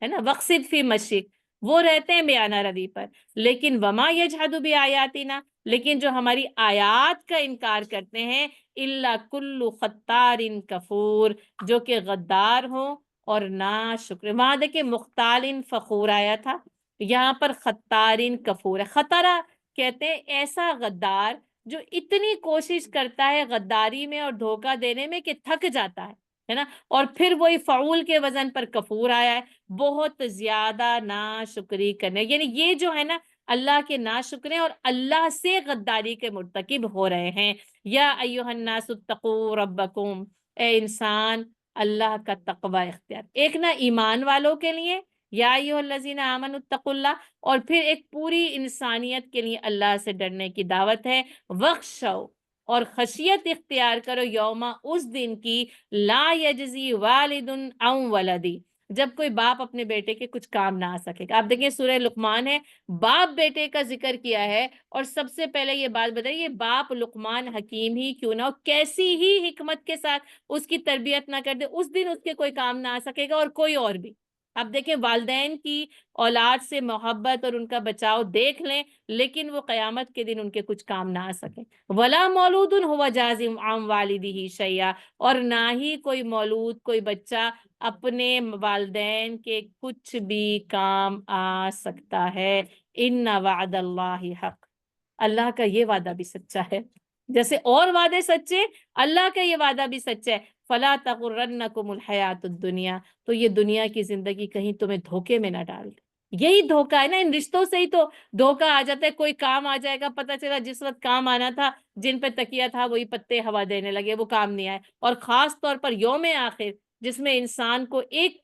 ہے نا، وقصد فی مشک، وہ رہتے ہیں بیانہ روی پر، لیکن وما یجحد بآیاتنا، لیکن جو ہماری آیات کا انکار کرتے ہیں، الا کل خطار کفور، جو کہ غدار ہوں اور نا شکر۔ وہاں دیکھیں مختال فخور آیا تھا، یہاں پر خطار کفور ہے۔ خطرہ کہتے ہیں ایسا غدار جو اتنی کوشش کرتا ہے غداری میں اور دھوکہ دینے میں کہ تھک جاتا ہے نا، اور پھر وہی فعول کے وزن پر کفور آیا ہے، بہت زیادہ ناشکری کرنے، یعنی یہ جو ہے نا اللہ کے ناشکرے اور اللہ سے غداری کے مرتکب ہو رہے ہیں۔ یا ایہا الناس اتقوا ربکم، اے انسان اللہ کا تقوی اختیار، ایک نا ایمان والوں کے لیے یا ایہا الذین آمنوا اتقوا اللہ، اور پھر ایک پوری انسانیت کے لیے اللہ سے ڈرنے کی دعوت ہے۔ وخشوا، اور خشیت اختیار کرو، یوما، اس دن کی، لا یجزی والد عن ولدی، جب کوئی باپ اپنے بیٹے کے کچھ کام نہ آ سکے گا۔ آپ دیکھیں سورہ لقمان ہے، باپ بیٹے کا ذکر کیا ہے، اور سب سے پہلے یہ بات بتائیے، باپ لقمان حکیم ہی کیوں نہ ہو، کیسی ہی حکمت کے ساتھ اس کی تربیت نہ کر دے، اس دن اس کے کوئی کام نہ آ سکے گا، اور کوئی اور بھی۔ اب دیکھیں والدین کی اولاد سے محبت اور ان کا بچاؤ دیکھ لیں، لیکن وہ قیامت کے دن ان کے کچھ کام نہ آ سکیں۔ ولا مولود ہوا جازم عن والدہ شیئا، اور نہ ہی کوئی مولود، کوئی بچہ اپنے والدین کے کچھ بھی کام آ سکتا ہے۔ ان وعد اللہ حق، اللہ کا یہ وعدہ بھی سچا ہے، جیسے اور وعدے سچے، اللہ کا یہ وعدہ بھی سچا ہے۔ فلا تغرنکم الحیات الدنیا، تو یہ دنیا کی زندگی کہیں تمہیں دھوکے میں نہ ڈال دے۔ یہی دھوکا ہے نا، ان رشتوں سے ہی تو دھوکا آ جاتا ہے۔ کوئی کام آ جائے گا، پتہ چلا جس وقت کام آنا تھا، جن پہ تکیہ تھا وہی پتے ہوا دینے لگے، وہ کام نہیں آئے۔ اور خاص طور پر یوم آخر، جس میں انسان کو ایک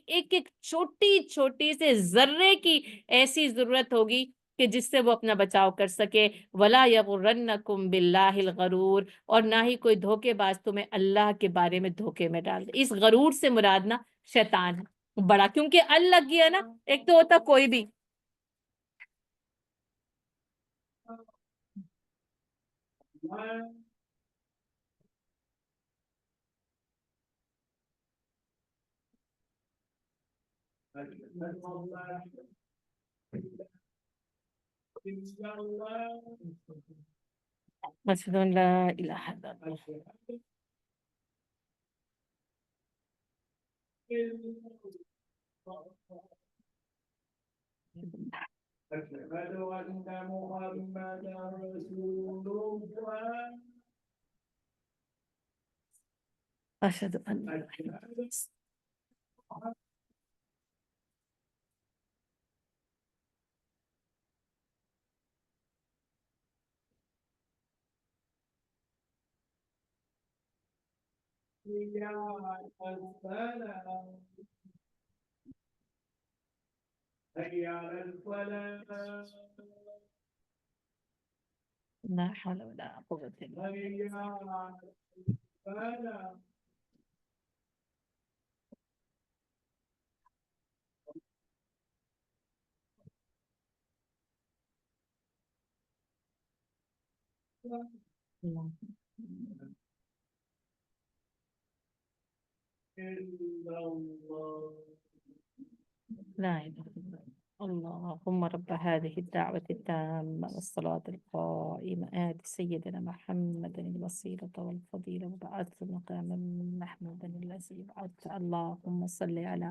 ایک چھوٹی چھوٹی سے ذرے کی ایسی ضرورت ہوگی کہ جس سے وہ اپنا بچاؤ کر سکے۔ ولا یغرنکم باللہ الغرور، اور نہ ہی کوئی دھوکے باز تمہیں اللہ کے بارے میں دھوکے میں ڈال دے۔ اس غرور سے مراد نا شیطان ہے بڑا، کیونکہ اللہ گیا نا، ایک تو ہوتا کوئی بھی۔ اشہد ان لا الہ الا اللہ۔ أشهد أن محمدا رسول الله. اشہد ان يا السلام حي على الفلاح لا حول ولا قوة الا حي على الفلاح. باللہ۔ إلا الله. لا إله إلا الله. اللهم رب هذه الدعوة التامة والصلاة القائمة آت سيدنا محمد الوسيلة والفضيلة وبعث مقاما محمودا الذي بعثت. اللهم صل على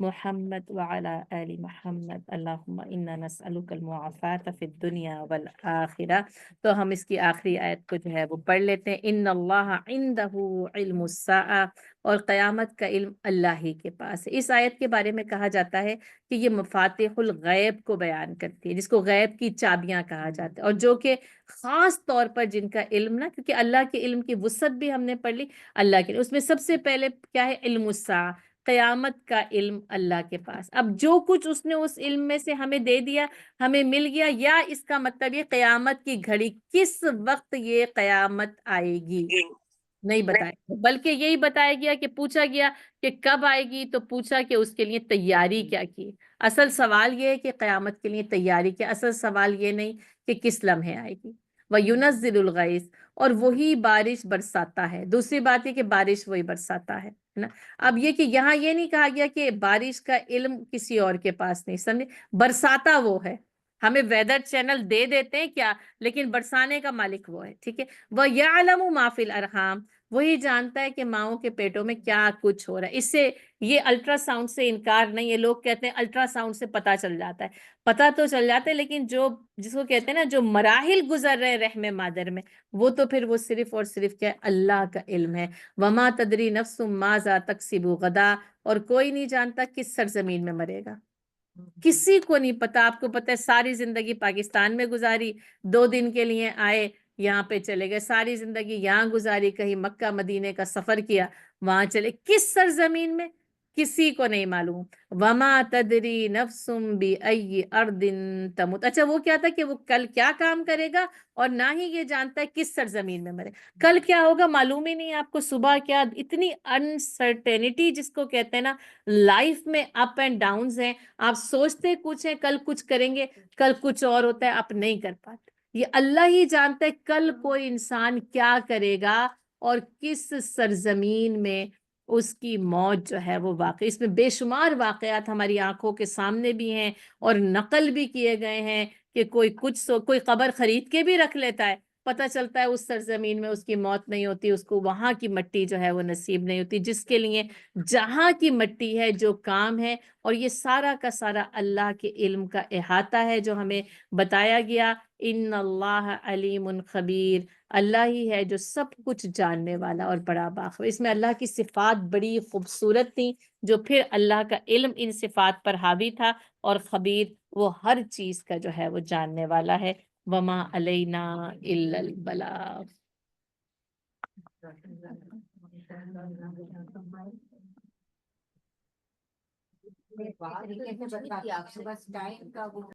محمد وعلى آل محمد. اللهم انا نسألك المعافاة في الدنيا والآخرة. تو ہم اس کی آخری آیت کو جو ہے وہ پڑھ لیتے ہیں۔ ان اللہ عنده علم الساعة، اور قیامت کا علم اللہ ہی کے پاس ہے۔ اس آیت کے بارے میں کہا جاتا ہے کہ یہ مفاتیح الغیب کو بیان کرتی ہے، جس کو غیب کی چابیاں کہا جاتا ہے، اور جو کہ خاص طور پر جن کا علم نا، کیونکہ اللہ کے علم کی وسعت بھی ہم نے پڑھ لی، اللہ کے اس میں سب سے پہلے کیا ہے؟ علم الساعة، قیامت کا علم اللہ کے پاس۔ اب جو کچھ اس نے اس علم میں سے ہمیں دے دیا، ہمیں مل گیا، یا اس کا مطلب یہ قیامت کی گھڑی کس وقت یہ قیامت آئے گی نہیں بتایا، بلکہ یہی بتایا گیا کہ پوچھا گیا کہ کب آئے گی، تو پوچھا کہ اس کے لیے تیاری کیا کی۔ اصل سوال یہ ہے کہ قیامت کے لیے تیاری کیا، اصل سوال یہ نہیں کہ کس لمحے آئے گی۔ وَيُنَزِّلُ الْغَيْثَ، اور وہی بارش برساتا ہے۔ دوسری بات یہ کہ بارش وہی برساتا ہے نا۔ اب یہ کہ یہاں یہ نہیں کہا گیا کہ بارش کا علم کسی اور کے پاس نہیں، سمجھے، برساتا وہ ہے، ہمیں ویدر چینل دے دیتے ہیں کیا، لیکن برسانے کا مالک وہ ہے، ٹھیک ہے۔ وَيَعْلَمُ مَا فِي الْأَرْحَامِ، وہی جانتا ہے کہ ماؤں کے پیٹوں میں کیا کچھ ہو رہا ہے۔ اس سے یہ الٹرا ساؤنڈ سے انکار نہیں ہے، لوگ کہتے ہیں الٹرا ساؤنڈ سے پتہ چل جاتا ہے، پتہ تو چل جاتا ہے، لیکن جو جس کو کہتے ہیں نا جو مراحل گزر رہے ہیں رحم مادر میں، وہ تو پھر وہ صرف اور صرف کیا ہے؟ اللہ کا علم ہے۔ وَمَا تَدْرِي نَفْسٌ مَاذَا تَكْسِبُ غَدًا، اور کوئی نہیں جانتا کس سرزمین میں مرے گا، کسی کو نہیں پتا۔ آپ کو پتہ ہے ساری زندگی پاکستان میں گزاری، 2 دن کے لیے آئے، یہاں پہ چلے گئے، ساری زندگی یہاں گزاری، کہیں مکہ مدینے کا سفر کیا، وہاں چلے، کس سرزمین میں کسی کو نہیں معلوم۔ وما تدری نفس بأی ارض تموت، اچھا وہ کیا تھا کہ وہ کل کیا کام کرے گا، اور نہ ہی یہ جانتا ہے کس سرزمین میں مرے، کل کیا ہوگا معلوم ہی نہیں آپ کو، صبح کیا، اتنی انسرٹینٹی جس کو کہتے ہیں نا، لائف میں اپ اینڈ ڈاؤنز ہیں، آپ سوچتے کچھ ہیں، کل کچھ کریں گے، کل کچھ اور ہوتا ہے، آپ نہیں کر پاتے۔ یہ اللہ ہی جانتا ہے کل کوئی انسان کیا کرے گا اور کس سرزمین میں اس کی موت جو ہے وہ واقع، اس میں بے شمار واقعات ہماری آنکھوں کے سامنے بھی ہیں اور نقل بھی کیے گئے ہیں کہ کوئی کوئی قبر خرید کے بھی رکھ لیتا ہے، پتہ چلتا ہے اس سرزمین میں اس کی موت نہیں ہوتی، اس کو وہاں کی مٹی جو ہے وہ نصیب نہیں ہوتی، جس کے لیے جہاں کی مٹی ہے جو کام ہے، اور یہ سارا کا سارا اللہ کے علم کا احاطہ ہے جو ہمیں بتایا گیا، ان اللہ علیم خبیر، اللہ ہی ہے جو سب کچھ جاننے والا اور بڑا باخبر۔ اس میں اللہ کی صفات بڑی خوبصورت تھیں، جو پھر اللہ کا علم ان صفات پر حاوی تھا، اور خبیر وہ ہر چیز کا جو ہے وہ جاننے والا ہے۔ وما علینا الا البلاغ۔ طریقے سے بتاتی آپ سے بس ٹائم کا وہ